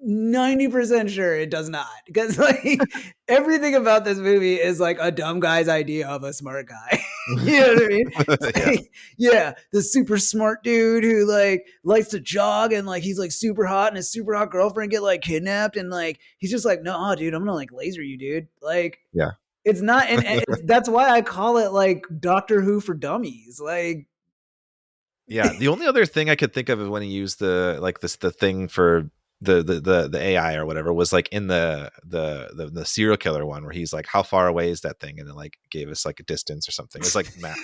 90% sure it does not, because like everything about this movie is like a dumb guy's idea of a smart guy. You know what I mean? It's Yeah. like, yeah, the super smart dude who like likes to jog and like he's like super hot and his super hot girlfriend get like kidnapped and like he's just like, no, dude, I'm gonna like laser you, dude. Like, Yeah. it's not, and that's why I call it like Doctor Who for dummies. Like, Yeah, the only other thing I could think of is when he used the thing for the AI or whatever was like in the serial killer one where he's like, how far away is that thing, and it like gave us like a distance or something. It's like map,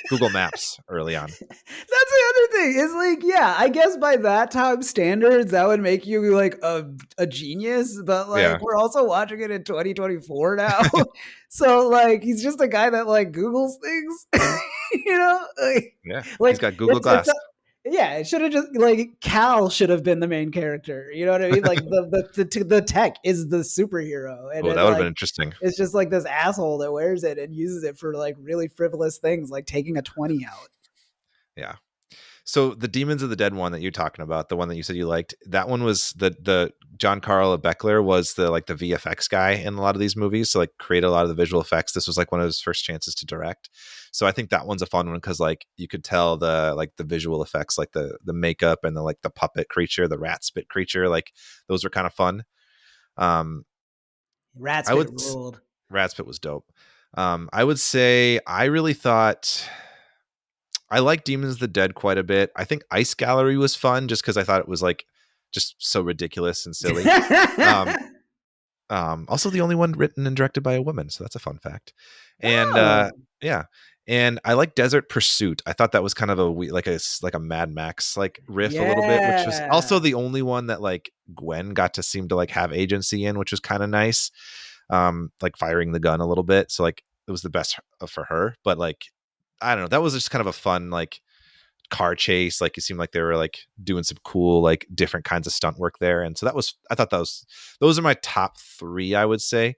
Google Maps early on. that's the other thing. Is like, yeah, I guess by that time standards, that would make you like a genius. But like, Yeah. we're also watching it in 2024 now, so like, he's just a guy that like Googles things. Yeah, Like he's got Google it's Glass. yeah, it should have just like Cal should have been the main character. You know what I mean? Like the tech is the superhero, and Oh, then that would have like been interesting. it's just like this asshole that wears it and uses it for like really frivolous things, like taking a 20 out. Yeah. So the Demons of the Dead one that you're talking about, the one that you said you liked, that one was the John Carl Beckler was the VFX guy in a lot of these movies. So like create a lot of the visual effects. This was like one of his first chances to direct. So I think that one's a fun one because like you could tell the visual effects, like the makeup and the puppet creature, the rat spit creature, like those were kind of fun. Rat I spit would ruled. Rat spit was dope. I would say I really thought I like Demons of the Dead quite a bit. I think Ice Gallery was fun just because I thought it was like just so ridiculous and silly. Also the only one written and directed by a woman, so that's a fun fact. And Oh. yeah, and I like Desert Pursuit. I thought that was kind of like a Mad Max like riff a little bit, which was also the only one that like Gwen got to seem to like have agency in, which was kind of nice. Like firing the gun a little bit, so like it was the best for her. But like I don't know, that was just kind of a fun like car chase. Like it seemed like they were like doing some cool like different kinds of stunt work there, and so I thought those are my top 3, I would say.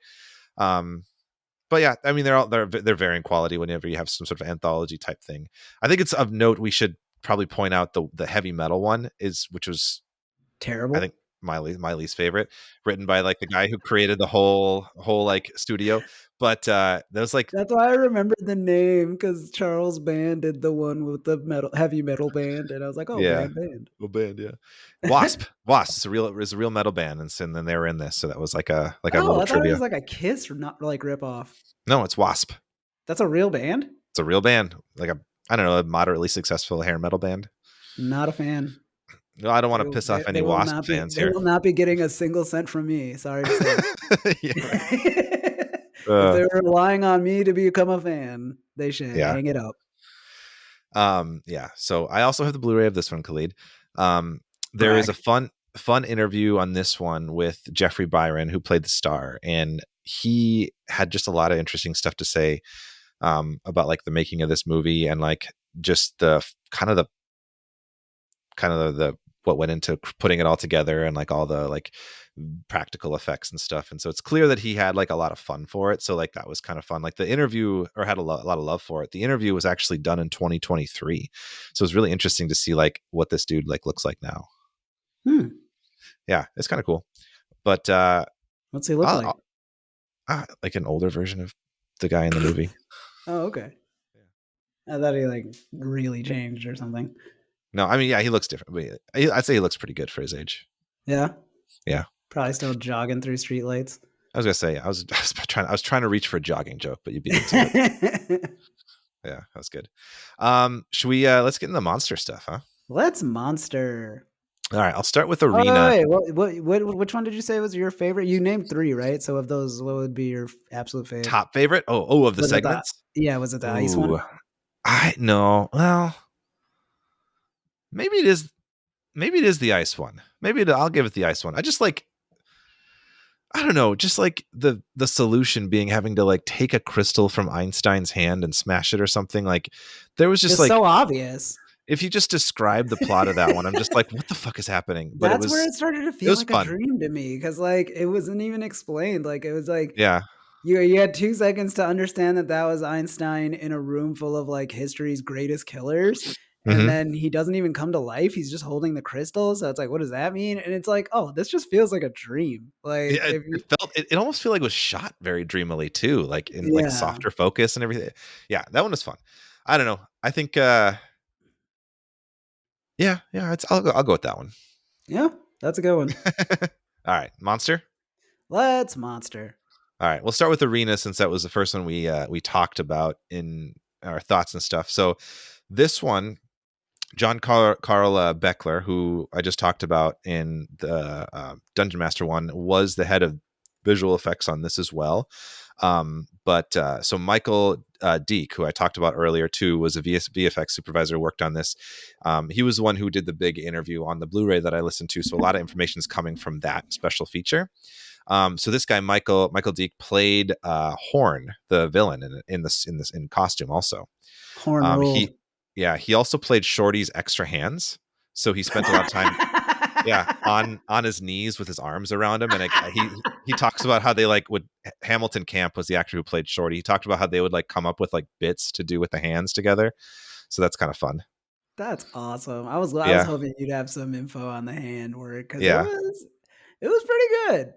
But yeah, I mean they're varying quality whenever you have some sort of anthology type thing. I think it's of note we should probably point out the heavy metal one which was Terrible. I think my least favorite, written by like the guy who created the whole like studio. But that was like That's why I remembered the name, because Charles Band did the one with the heavy metal band, and I was like, oh, yeah, band. a band, yeah. Wasp is a real metal band, and then they were in this, so that was like a Oh, little I thought it trivia. was like a Kiss or not like rip off. No, it's Wasp. That's a real band? It's a real band, like I don't know, a moderately successful hair metal band. Not a fan. No, I don't want to piss off any Wasp fans They here. will not be getting a single cent from me. Sorry to say. Yeah, right. If they're relying on me to become a fan, they should hang it up. Yeah. So I also have the Blu-ray of this one, Khalid. There is a fun interview on this one with Jeffrey Byron, who played the star, and he had just a lot of interesting stuff to say about like the making of this movie and like just the what went into putting it all together and like all the like practical effects and stuff. And so it's clear that he had like a lot of fun for it. So like that was kind of fun. Like the interview, or had a lot of love for it. The interview was actually done in 2023. So it's really interesting to see like what this dude like looks like now. Yeah, it's kind of cool. But what's he look like? Like an older version of the guy in the movie. Oh, okay. I thought he like really changed or something. No, I mean, yeah, he looks different. I'd say he looks pretty good for his age. Yeah. Yeah. Probably still jogging through streetlights. I was gonna say I was trying to reach for a jogging joke, but you beat me to it. Yeah, that's good. Should we let's get into the monster stuff, huh? Let's monster. All right, I'll start with Arena. Which one did you say was your favorite? You named 3, right? So of those, what would be your absolute favorite? Top favorite? Oh, of the segments? Was it the ice one? No. Well, maybe it is the ice one. I'll give it the ice one. I just like, I don't know, just like the solution being having to like take a crystal from Einstein's hand and smash it or something. Like there was just it's like so obvious. If you just describe the plot of that one, I'm just like, what the fuck is happening? But that's where it started to feel like fun. a dream to me, because like it wasn't even explained. Like it was like, yeah, you had 2 seconds to understand that was Einstein in a room full of like history's greatest killers, and Mhm. then he doesn't even come to life. He's just holding the crystal. So it's like, what does that mean? And it's like, oh, this just feels like a dream. Like Yeah, if it felt it almost feel like it was shot very dreamily too, like in like yeah. softer focus and everything. Yeah, that one was fun. I don't know. I think yeah, I'll go with that one. Yeah, that's a good one. All right, monster. Let's monster. All right, we'll start with arena since that was the first one we talked about in our thoughts and stuff. So this one, John Carl Beckler, who I just talked about in the Dungeon Master one, was the head of visual effects on this as well. But so Michael Deek, who I talked about earlier too, was a VFX supervisor who worked on this. He was the one who did the big interview on the Blu-ray that I listened to. So a lot of information is coming from that special feature. So this guy Michael Deek played Horn, the villain, in costume also. Horn rule. He also played Shorty's extra hands. So he spent a lot of time on his knees with his arms around him, and he talks about how they like would Hamilton Camp was the actor who played Shorty. He talked about how they would like come up with like bits to do with the hands together. So that's kind of fun. That's awesome. I was Yeah. hoping you'd have some info on the hand work because Yeah. it was pretty good.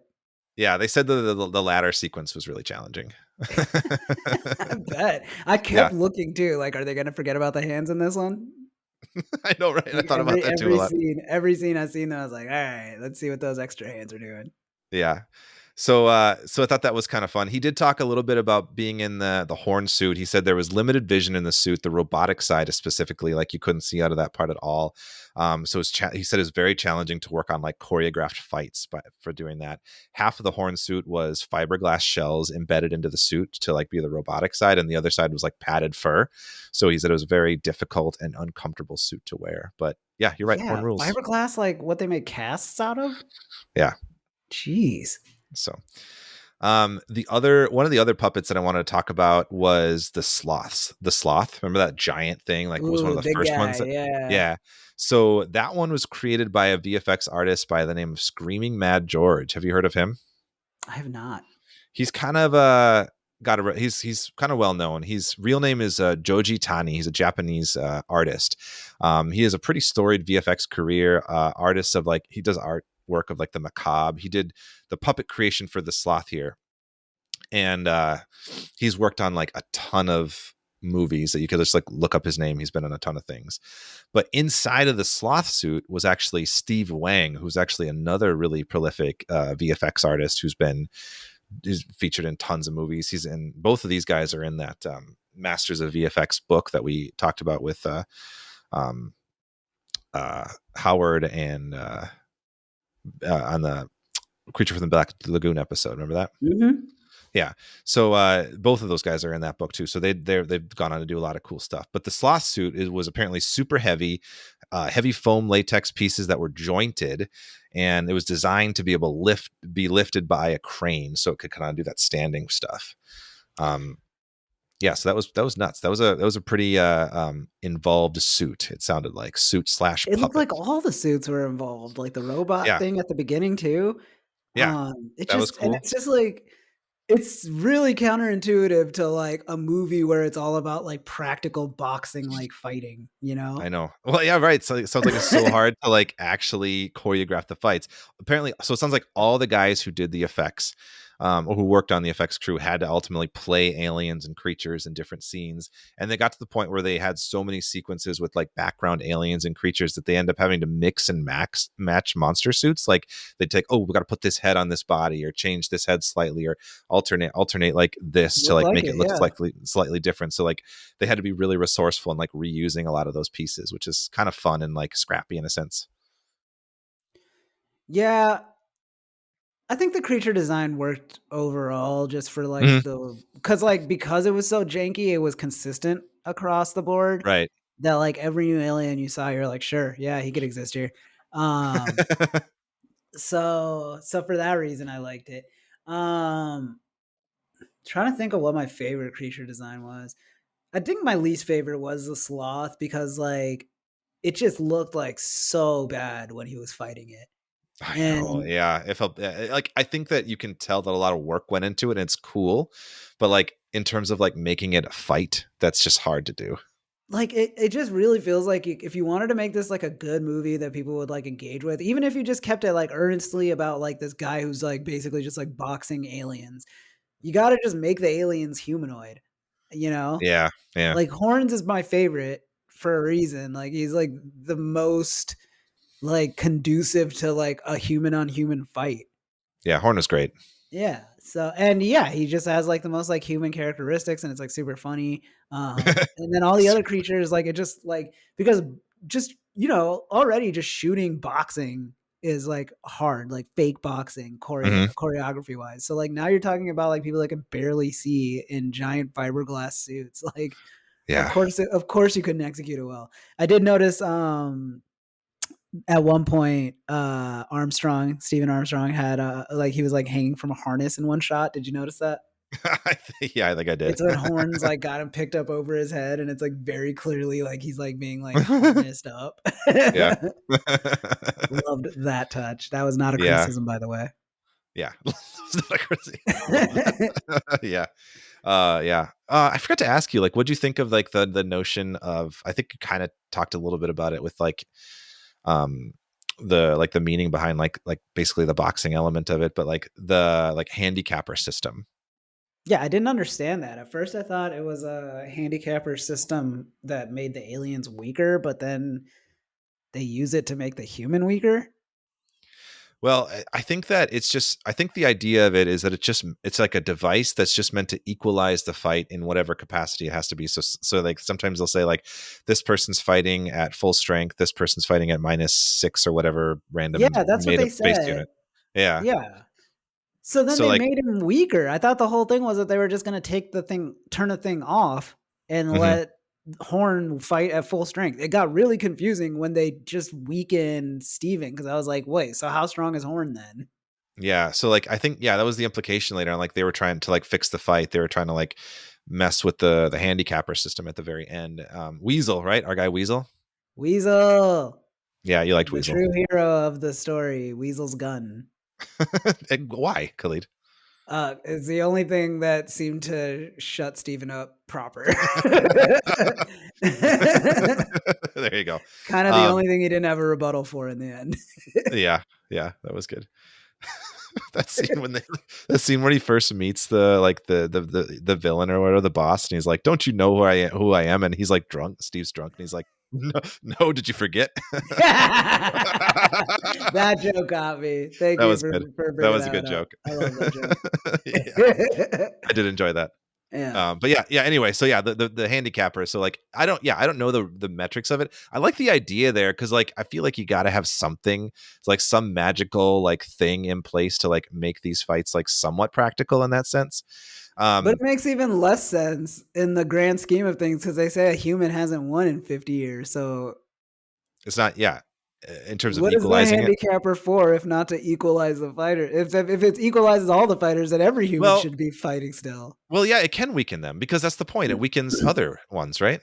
Yeah, they said the ladder sequence was really challenging. I bet. I kept looking too. Like, are they going to forget about the hands in this one? I know, right? I Like thought about that too a lot. Every scene I've seen, I was like, all right, let's see what those extra hands are doing. Yeah. So so I thought that was kind of fun. He did talk a little bit about being in the horn suit. He said there was limited vision in the suit, the robotic side specifically, like you couldn't see out of that part at all. So he said it was very challenging to work on like choreographed fights for doing that. Half of the horn suit was fiberglass shells embedded into the suit to like be the robotic side, and the other side was like padded fur. So he said it was a very difficult and uncomfortable suit to wear. But yeah, you're right. Horn rules. Fiberglass, like what they make casts out of? Yeah. Jeez. So the other one of the other puppets that I wanted to talk about was the sloths. The sloth, remember that giant thing? Like was one of the first ones. Yeah. So that one was created by a VFX artist by the name of Screaming Mad George. Have you heard of him? I have not. He's kind of he's kind of well known. His real name is Joji Tani. He's a Japanese artist. He has a pretty storied VFX career. Artist of like he does artwork of like the macabre. He did the puppet creation for the sloth here, and he's worked on like a ton of movies that you could just like look up his name. He's been in a ton of things. But inside of the sloth suit was actually Steve Wang, who's actually another really prolific VFX artist is featured in tons of movies. He's in both of these guys are in that Masters of VFX book that we talked about with Howard and on the Creature from the Black Lagoon episode. Remember that? Mm-hmm. Yeah. So both of those guys are in that book too. So they've gone on to do a lot of cool stuff. But the sloth suit was apparently super heavy, heavy foam latex pieces that were jointed, and it was designed to be able to be lifted by a crane, so it could kind of do that standing stuff. Yeah. So that was nuts. That was a pretty involved suit. It sounded like suit / puppet. It looked like all the suits were involved, like the robot thing at the beginning too. Yeah. That was cool. And it's just like it's really counterintuitive to like a movie where it's all about like practical boxing, like fighting, you know? I know. Well, yeah, right. So it sounds like it's so hard to like actually choreograph the fights. Apparently, so it sounds like all the guys who did the effects or who worked on the effects crew had to ultimately play aliens and creatures in different scenes. And they got to the point where they had so many sequences with like background aliens and creatures that they end up having to mix and match monster suits. Like they'd take, oh, we got to put this head on this body or change this head slightly or alternate like this to like make it look slightly different. So like they had to be really resourceful and like reusing a lot of those pieces, which is kind of fun and like scrappy in a sense. Yeah. I think the creature design worked overall just for like because it was so janky, it was consistent across the board. Right. That like every new alien you saw, you're like, sure, yeah, he could exist here. So for that reason I liked it. Trying to think of what my favorite creature design was. I think my least favorite was the sloth because like it just looked like so bad when he was fighting it. I know, yeah. It felt like I think that you can tell that a lot of work went into it and it's cool, but like in terms of like making it a fight, that's just hard to do. like it just really feels like if you wanted to make this like a good movie that people would like engage with, even if you just kept it like earnestly about like this guy who's like basically just like boxing aliens, you got to just make the aliens humanoid, you know? Yeah, yeah, Like Horns is my favorite for a reason. Like he's like the most like conducive to like a human on human fight. yeah. Horn was great. Yeah. So and yeah, he just has like the most like human characteristics and it's like super funny. And then all the other creatures, like it just like because just already just shooting boxing is like hard, like fake boxing Mhm. choreography wise. So like now you're talking about like people that can barely see in giant fiberglass suits. Like Yeah. of course you couldn't execute it well. I did notice at one point, Stephen Armstrong had like he was like hanging from a harness in one shot. Did you notice that? Yeah, I think I did. It's when Horns like got him picked up over his head, and it's like very clearly like he's like being like harnessed up. Yeah. Loved that touch. That was not a Yeah. criticism, by the way. Yeah. It's not a crazy. Yeah. Yeah. I forgot to ask you, like, what do you think of like the notion of? I think you kind of talked a little bit about it with like, um, the meaning behind like basically the boxing element of it, but like the like handicapper system. Yeah, I didn't understand that. At first, I thought it was a handicapper system that made the aliens weaker, but then they use it to make the human weaker. Well, I think that it's just, I think the idea of it is that it's like a device that's just meant to equalize the fight in whatever capacity it has to be. So like sometimes they'll say like this person's fighting at full strength, this person's fighting at -6 or whatever Yeah, random that's what made they up base said. unit. Yeah. Yeah. So then So they like, made him weaker. I thought the whole thing was that they were just going to turn the thing off and mhm. let Horn fight at full strength. It got really confusing when they just weakened Steven because I was like, wait, so how strong is Horn then? Yeah. So like, I think, yeah, that was the implication later on. Like they were trying to like fix the fight. They were trying to like mess with the handicapper system at the very end. Weasel, right? Our guy Weasel. Weasel, Yeah. You liked the Weasel. true hero of the story, Weasel's gun. And why, Khalid? It's the only thing that seemed to shut Steven up proper. There you go. Kind of the only thing he didn't have a rebuttal for in the end. Yeah, yeah, that was good. That scene when the scene where he first meets the like the villain or whatever, the boss, and he's like, "Don't you know who I am?" And he's like drunk. Steve's drunk, and he's like, "No, no, did you forget?" That joke got me. Thank That you was for good. That bringing was a that good up. joke. I love that joke. Yeah, I did enjoy that. Yeah. But yeah. Anyway, so yeah, the handicapper. So like, I don't know the metrics of it. I like the idea there because like I feel like you got to have something like some magical like thing in place to like make these fights like somewhat practical in that sense. But it makes even less sense in the grand scheme of things because they say a human hasn't won in 50 years. So It's not, yeah, in terms of what is the equalizing it. handicapper for if not to equalize the fighter? If it equalizes all the fighters, then every human Well, should be fighting still. well, yeah, it can weaken them because that's the point. It weakens other ones, right?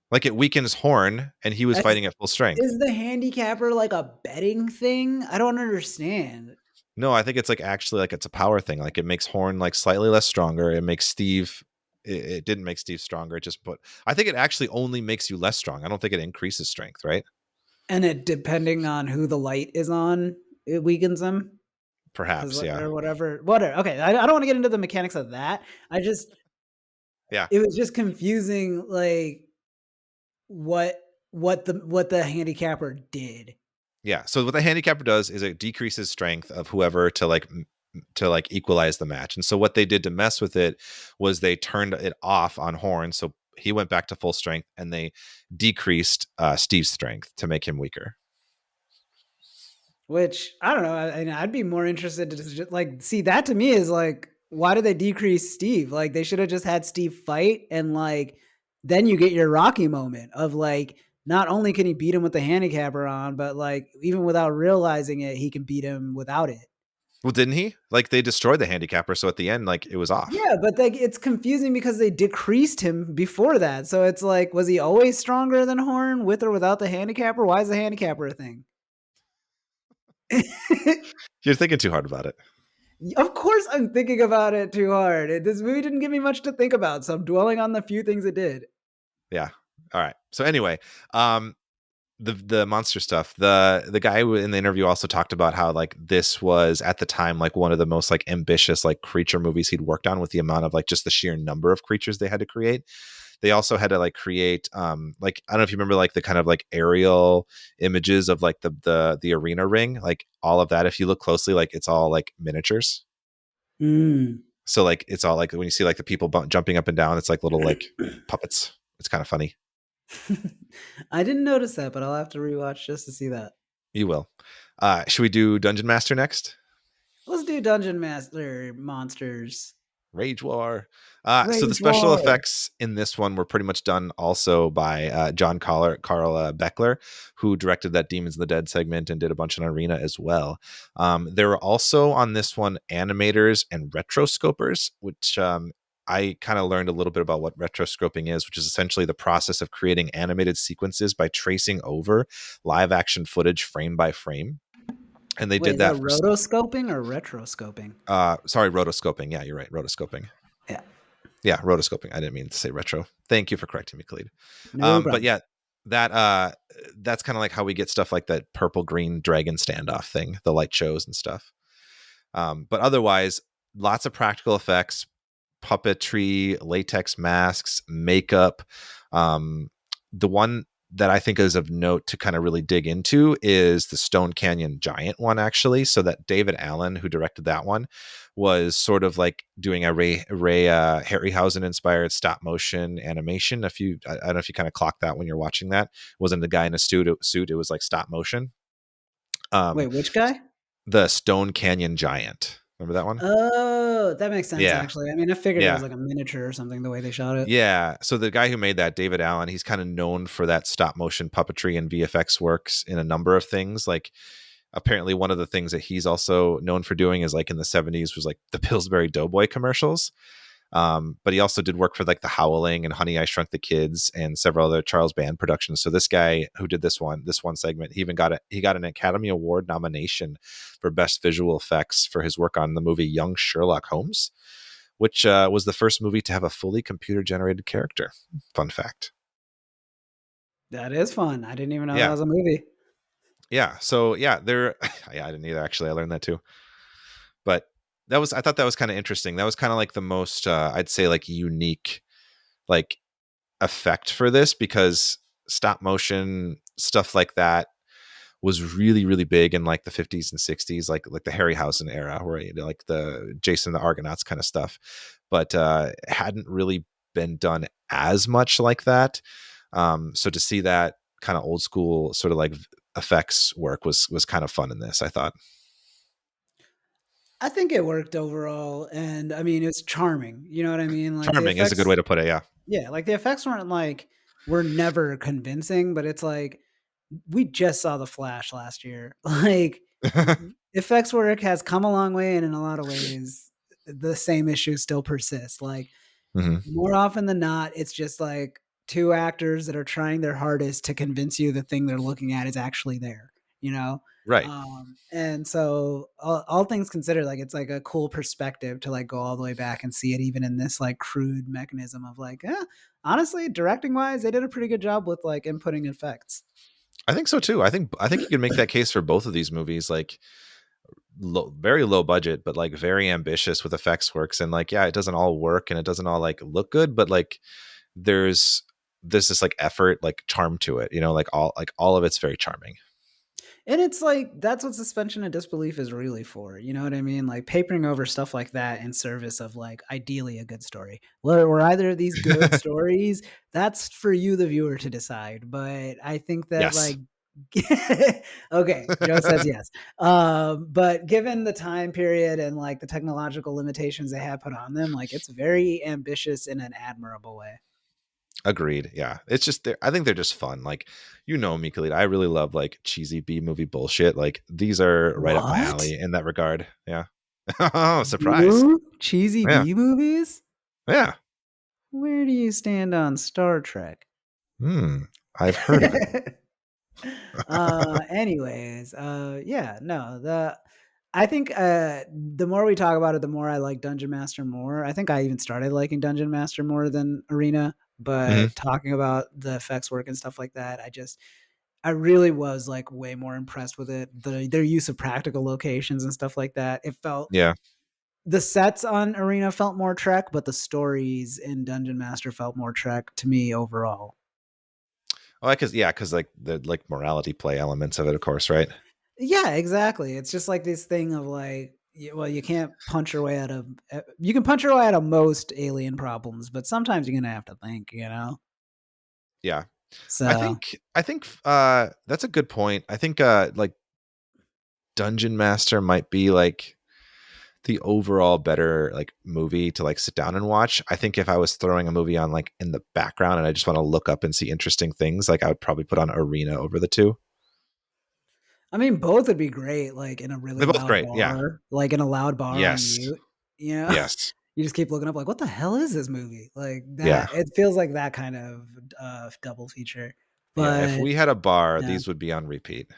Like it weakens Horn, and he was fighting at full strength. Is the handicapper like a betting thing? I don't understand. No, I think it's like actually like it's a power thing. Like it makes Horn like slightly less stronger. It makes Steve. It didn't make Steve stronger. It just put. I think it actually only makes you less strong. I don't think it increases strength, right? And it depending on who the light is on, it weakens them. Perhaps, yeah, Or whatever. Okay, I don't want to get into the mechanics of that. yeah, It was just confusing, like what the handicapper did. yeah. So what the handicapper does is it decreases strength of whoever to like equalize the match. And so what they did to mess with it was they turned it off on Horn, so he went back to full strength, and they decreased Steve's strength to make him weaker. Which I don't know. I'd be more interested to just like see that. To me is like, why did they decrease Steve? Like they should have just had Steve fight, and like then you get your Rocky moment of like not only can he beat him with the handicapper on, but like even without realizing it, he can beat him without it. Well, didn't he? Like they destroyed the handicapper, so at the end, like it was off. Yeah, but like it's confusing because they decreased him before that. So it's like, was he always stronger than Horn with or without the handicapper? Why is the handicapper a thing? You're thinking too hard about it. Of course I'm thinking about it too hard. This movie didn't give me much to think about, so I'm dwelling on the few things it did. Yeah. All right. So anyway, the monster stuff. The guy in the interview also talked about how like this was at the time like one of the most like ambitious like creature movies he'd worked on, with the amount of like just the sheer number of creatures they had to create. They also had to like create like I don't know if you remember like the kind of like aerial images of like the arena ring, like all of that. If you look closely, like it's all like miniatures. Mm. So like it's all like when you see like the people jumping up and down, it's like little like puppets. It's kind of funny. I didn't notice that, but I'll have to rewatch just to see that. You will. Should we do Dungeon Master next? Let's do Dungeon Master monsters. Ragewar. So the Rage special War. effects in this one were pretty much done also by John Carl Beckler, who directed that Demons of the Dead segment and did a bunch on Arena as well. There were also on this one animators and retroscopers, which I kind of learned a little bit about what retroscoping is, which is essentially the process of creating animated sequences by tracing over live action footage frame by frame. And they Wait, did is that that for rotoscoping or retroscoping? sorry, rotoscoping. Yeah, you're right. Rotoscoping. Yeah, Yeah, rotoscoping. I didn't mean to say retro. Thank you for correcting me, Khalid. no But problem. yeah, that's kind of like how we get stuff like that purple green dragon standoff thing, the light shows and stuff. But otherwise, lots of practical effects, puppetry, latex masks, makeup. The one that I think is of note to kind of really dig into is the Stone Canyon Giant one, actually. So that David Allen, who directed that one, was sort of like doing a Ray Harryhausen inspired stop motion animation. I don't know if you kind of clocked that when you're watching that. It wasn't the guy in a suit. It was like stop motion. Wait, which guy? The Stone Canyon Giant. Remember that one? Oh, that makes sense, Yeah. actually. I mean, I figured it was Yeah. like a miniature or something, the way they shot it. Yeah. So the guy who made that, David Allen, he's kind of known for that stop motion puppetry and VFX works in a number of things. Like apparently one of the things that he's also known for doing is like in the 70s was like the Pillsbury Doughboy commercials. But he also did work for like The Howling and Honey, I Shrunk the Kids and several other Charles Band productions. So this guy who did this one segment, he got an Academy Award nomination for Best Visual Effects for his work on the movie Young Sherlock Holmes, which was the first movie to have a fully computer generated character. Fun fact. That is fun. I didn't even know that Yeah. was a movie. Yeah. So yeah, yeah, I didn't either. Actually, I learned that too. But I thought that was kind of interesting. That was kind of like the most, I'd say like unique, like effect for this, because stop motion stuff like that was really, really big in like the 50s and 60s, like the Harryhausen era, where like the Jason and the Argonauts kind of stuff, but hadn't really been done as much like that. So to see that kind of old school sort of like effects work was kind of fun in this, I thought. I think it worked overall, and I mean, it's charming. You know what I mean? Like the Charming is a good effects, way to put it. Yeah. yeah, like the effects were never convincing, but it's like we just saw The Flash last year. Like effects work has come a long way, and in a lot of ways, the same issues still persist. Like Mhm. more often than not, it's just like two actors that are trying their hardest to convince you the thing they're looking at is actually there, you know? Right. And so all things considered, like it's like a cool perspective to like go all the way back and see it even in this like crude mechanism of like, honestly, directing wise, they did a pretty good job with like inputting effects. I think so too. I think you can make that case for both of these movies. Like very low budget, but like very ambitious with effects works. And like, yeah, it doesn't all work and it doesn't all like look good, but like there's this like effort, like charm to it, like all of it's very charming. And it's like that's what suspension of disbelief is really for. You know what I mean? Like papering over stuff like that in service of like ideally a good story. Were either of these good stories? That's for you, the viewer, to decide. But I think that Yes. like okay, Joe says yes. But given the time period and like the technological limitations they have put on them, like it's very ambitious in an admirable way. Agreed. Yeah. It's just I think they're just fun. Like, me, Khalid. I really love like cheesy B movie bullshit. Like these are right up my What? alley in that regard. Yeah. Oh, surprise. You? Cheesy Yeah. B movies? Yeah. Where do you stand on Star Trek? I've heard of it. Anyways, yeah, no, I think the more we talk about it, the more I like Dungeon Master more. I think I even started liking Dungeon Master more than Arena, but talking about the effects work and stuff like that, I really was like way more impressed with it. Their use of practical locations and stuff like that. It felt Yeah. the sets on Arena felt more Trek, but the stories in Dungeon Master felt more Trek to me overall. Oh, because like the like morality play elements of it, of course, right? Yeah, exactly. It's just like this thing of like, well, you can't punch your way out of. You can punch your way out of most alien problems, but sometimes you're gonna have to think, you know. Yeah. So I think that's a good point. I think like Dungeon Master might be like the overall better like movie to like sit down and watch. I think if I was throwing a movie on like in the background and I just want to look up and see interesting things, like I would probably put on Arena over the two. I mean, both would be great, like in a really They're both loud great. Yeah. bar, like in a loud bar on Yes. mute. You know, Yes. you just keep looking up, like, what the hell is this movie? Like Yeah. that. It feels like that kind of double feature. Yeah. If But we had a bar, yeah, these would be on repeat.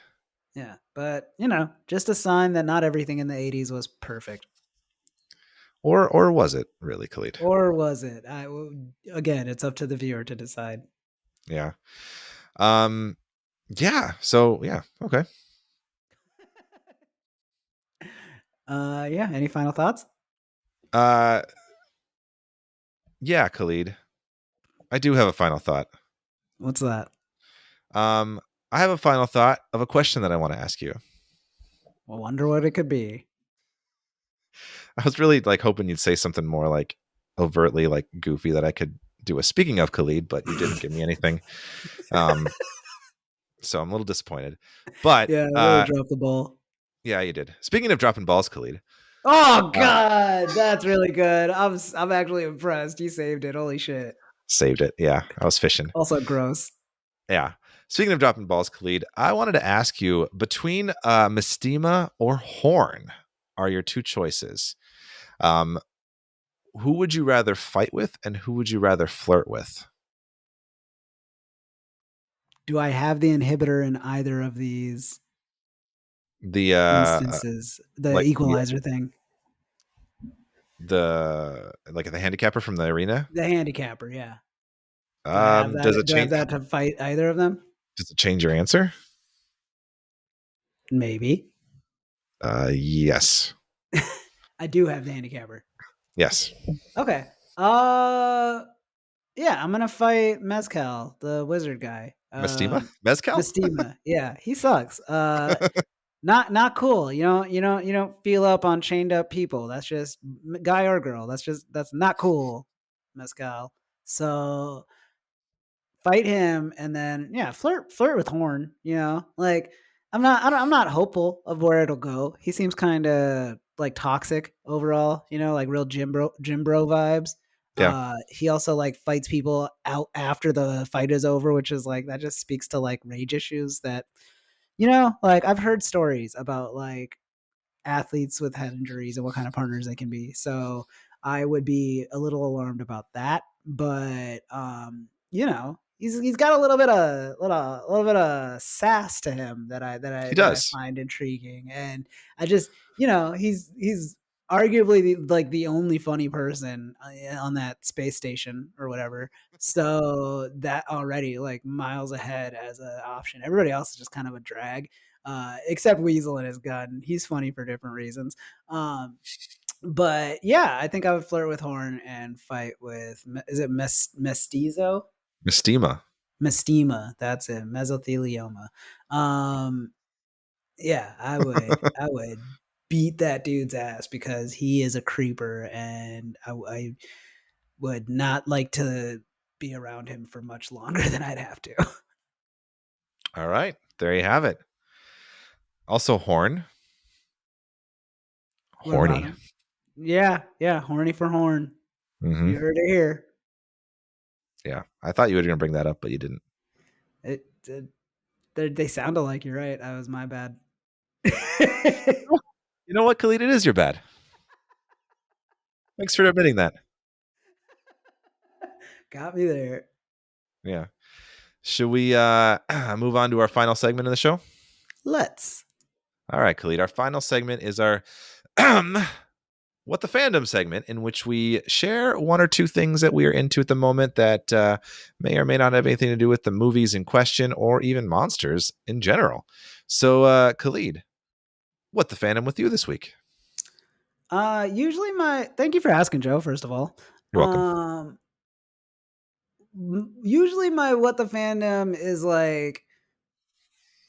yeah. But just a sign that not everything in the '80s was perfect. Or was it really, Khalid? Or was it? Again, it's up to the viewer to decide. Yeah. Yeah. So yeah. Okay. Yeah. Any final thoughts? Uh yeah, Khalid. I do have a final thought. What's that? I have a final thought of a question that I want to ask you. I wonder what it could be. I was really like hoping you'd say something more like overtly like goofy that I could do a speaking of Khalid, but you didn't give me anything. So I'm a little disappointed. But Yeah, I really dropped the ball. yeah, you did. Speaking of dropping balls, Khalid. Oh God, that's really good. I'm actually impressed. You saved it. Holy shit. Saved it. Yeah, I was fishing. Also gross. Yeah. Speaking of dropping balls, Khalid, I wanted to ask you between Mestima or Horn are your two choices. Who would you rather fight with and who would you rather flirt with? Do I have the inhibitor in either of these The instances? The like equalizer thing. the like the handicapper from the arena? The handicapper, yeah. Do I have Does that? it Do I have change? that to fight either of them? Does it change your answer? Maybe. Yes. I do have the handicapper. Yes. Okay. Yeah, I'm gonna fight Mezcal, the wizard guy. Mestima? Mezcal? Mestima. Yeah, he sucks. Not cool. You don't feel up on chained up people. That's just guy or girl. That's not cool, Mezcal. So fight him and then flirt with Horn. Like I'm not hopeful of where it'll go. He seems kind of like toxic overall. Like real gym bro vibes. Yeah. He also like fights people out after the fight is over, which is like that just speaks to like rage issues that like I've heard stories about like athletes with head injuries and what kind of partners they can be. So I would be a little alarmed about that. But he's got a little bit of sass to him that He I does. find intriguing. And I just he's arguably the only funny person on that space station or whatever. So that already like miles ahead as an option. Everybody else is just kind of a drag. Except Weasel and his gun. He's funny for different reasons. But yeah, I think I would flirt with Horn and fight with, is it Mestizo? Mestima. Mestima, that's it. Mesothelioma. Yeah, I would beat that dude's ass because he is a creeper and I would not like to be around him for much longer than I'd have to. All right. There you have it. Also Horn. What about Horny. him? Yeah, horny for Horn. Mm-hmm. You heard it here. Yeah. I thought you were going to bring that up, but you didn't. They sound alike. You're right. That was my bad. You know what, Khalid? It is your bad. Thanks for admitting that. Got me there. Yeah. Should we move on to our final segment of the show? Let's. All right, Khalid. Our final segment is our What the Fandom segment, in which we share one or two things that we are into at the moment that may or may not have anything to do with the movies in question or even monsters in general. So, Khalid, what the Fandom with you this week? Usually thank you for asking, Joe, first of all. You're welcome. Usually my what the fandom is like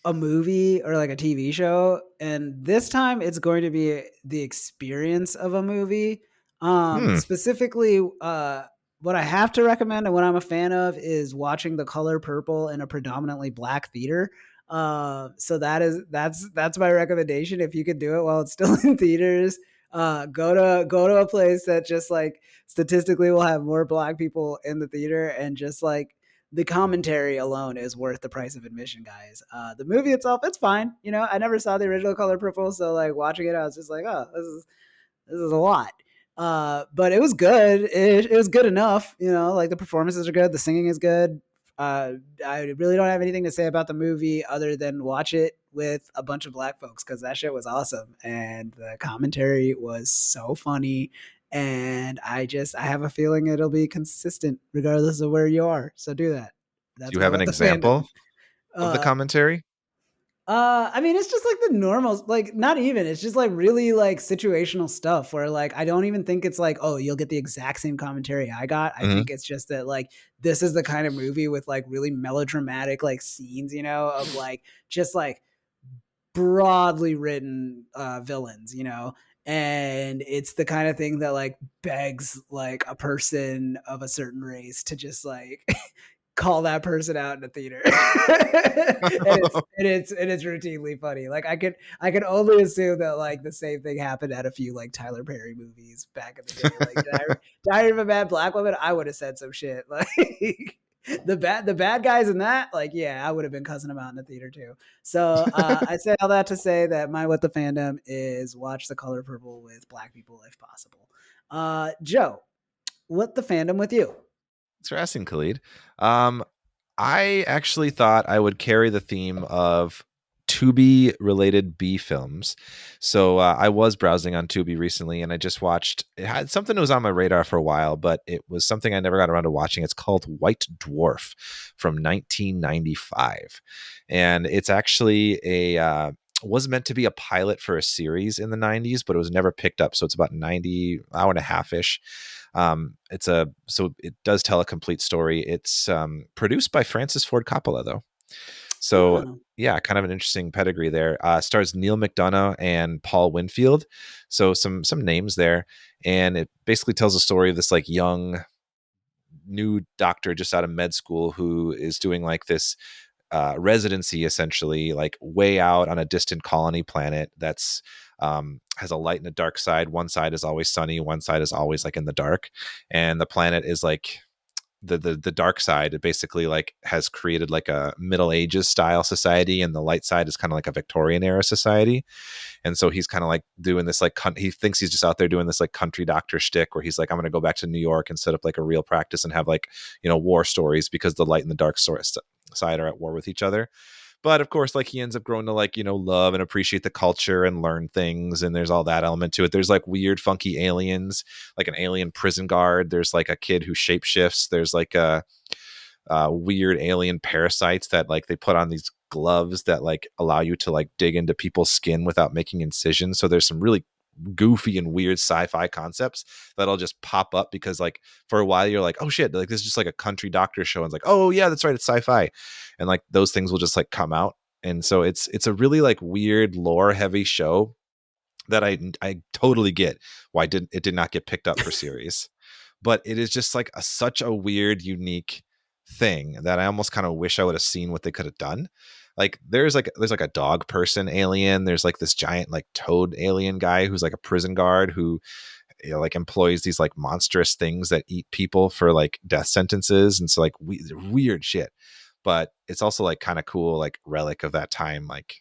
a movie or like a TV show, and this time it's going to be the experience of a movie. Hmm. Specifically, what I have to recommend and what I'm a fan of is watching The Color Purple in a predominantly black theater. So that's my recommendation. If you could do it while it's still in theaters, go to a place that just like statistically will have more black people in the theater, and just like the commentary alone is worth the price of admission, guys. The movie itself, it's fine. You know, I never saw the original Color Purple, so like watching it, I was just like, oh, this is a lot. But it was good. It was good enough. You know, like the performances are good, the singing is good. I really don't have anything to say about the movie other than watch it with a bunch of black folks because that shit was awesome and the commentary was so funny. And I have a feeling it'll be consistent regardless of where you are. So do that. Do That's you my have an what the fandom. example of the commentary? I mean, it's just like the normal, like not even. It's just like really like situational stuff where like I don't even think it's like, oh, you'll get the exact same commentary I got. I Mm-hmm. think it's just that like this is the kind of movie with like really melodramatic like scenes, you know, of like just like broadly written villains, you know. And it's the kind of thing that like begs like a person of a certain race to just like call that person out in a theater. And it's routinely funny. Like I could only assume that like the same thing happened at a few like Tyler Perry movies back in the day. Like Diary of a Mad Black Woman, I would have said some shit. Like the bad guys in that, like, yeah, I would have been cussing them out in the theater too. So I say all that to say that my what the fandom is watch The Color Purple with black people if possible. Joe, what the fandom with you? Thanks for asking, Khalid. I actually thought I would carry the theme of Tubi related B films. So I was browsing on Tubi recently and I just watched, it had something that was on my radar for a while, but it was something I never got around to watching. It's called White Dwarf from 1995. And it's actually was meant to be a pilot for a series in the 90s, but it was never picked up. So it's about 90 hour and a half ish. So it does tell a complete story. It's produced by Francis Ford Coppola, though. So Oh. yeah, kind of an interesting pedigree there. Stars Neil McDonough and Paul Winfield. So some names there, and it basically tells a story of this like young new doctor just out of med school who is doing like this residency essentially like way out on a distant colony planet that's has a light and a dark side. One side is always sunny, one side is always like in the dark, and the planet is like the dark side. It basically like has created like a Middle Ages style society, and the light side is kind of like a Victorian era society. And so he's kind of like doing this like he thinks he's just out there doing this like country doctor shtick where he's like, I'm going to go back to New York and set up like a real practice and have like, you know, war stories because the light and the dark side are at war with each other. But of course, like he ends up growing to like, you know, love and appreciate the culture and learn things. And there's all that element to it. There's like weird, funky aliens, like an alien prison guard. There's like a kid who shapeshifts. There's like a weird alien parasites that like they put on these gloves that like allow you to like dig into people's skin without making incisions. So there's some really goofy and weird sci-fi concepts that'll just pop up because like for a while you're like, oh shit, like this is just like a country doctor show, and it's like, oh yeah, that's right, it's sci-fi, and like those things will just like come out. And so it's a really like weird lore heavy show that I totally get why it did not get picked up for series. But it is just like such a weird, unique thing that I almost kind of wish I would have seen what they could have done. Like there's like a dog person alien. There's like this giant like toad alien guy who's like a prison guard who, you know, like employs these like monstrous things that eat people for like death sentences. And so like weird shit. But it's also like kind of cool, like relic of that time, like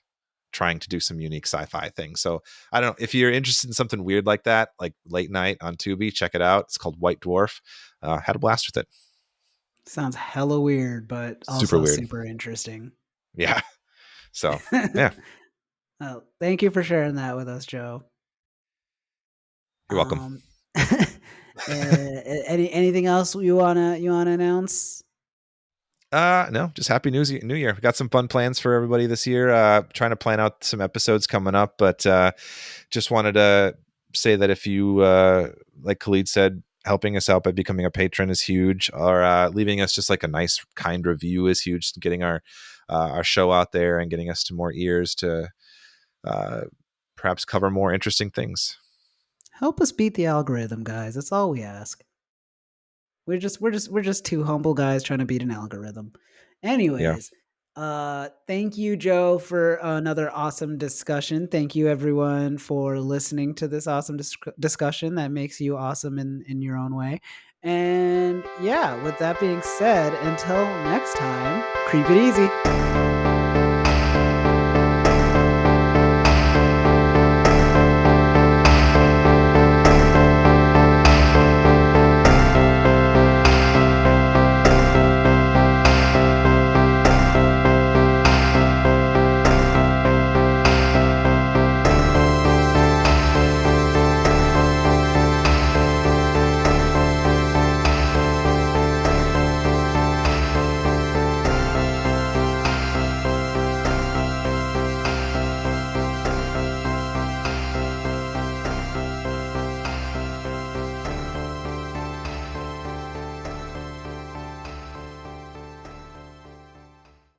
trying to do some unique sci-fi things. So I don't know if you're interested in something weird like that, like late night on Tubi, check it out. It's called White Dwarf. Had a blast with it. Sounds hella weird, but Super also weird. super interesting. Yeah. So yeah. Well, thank you for sharing that with us, Joe. You're welcome. Anything else you wanna announce? No, just happy New Year. We got some fun plans for everybody this year. Trying to plan out some episodes coming up, but just wanted to say that if you, like Khalid said, helping us out by becoming a patron is huge, or leaving us just like a nice, kind review is huge. Getting our show out there and getting us to more ears to perhaps cover more interesting things. Help us beat the algorithm, guys. That's all we ask. We're just two humble guys trying to beat an algorithm. Anyways, thank you, Joe, for another awesome discussion. Thank you, everyone, for listening to this awesome discussion that makes you awesome in your own way. And yeah, with that being said, until next time, creep it easy.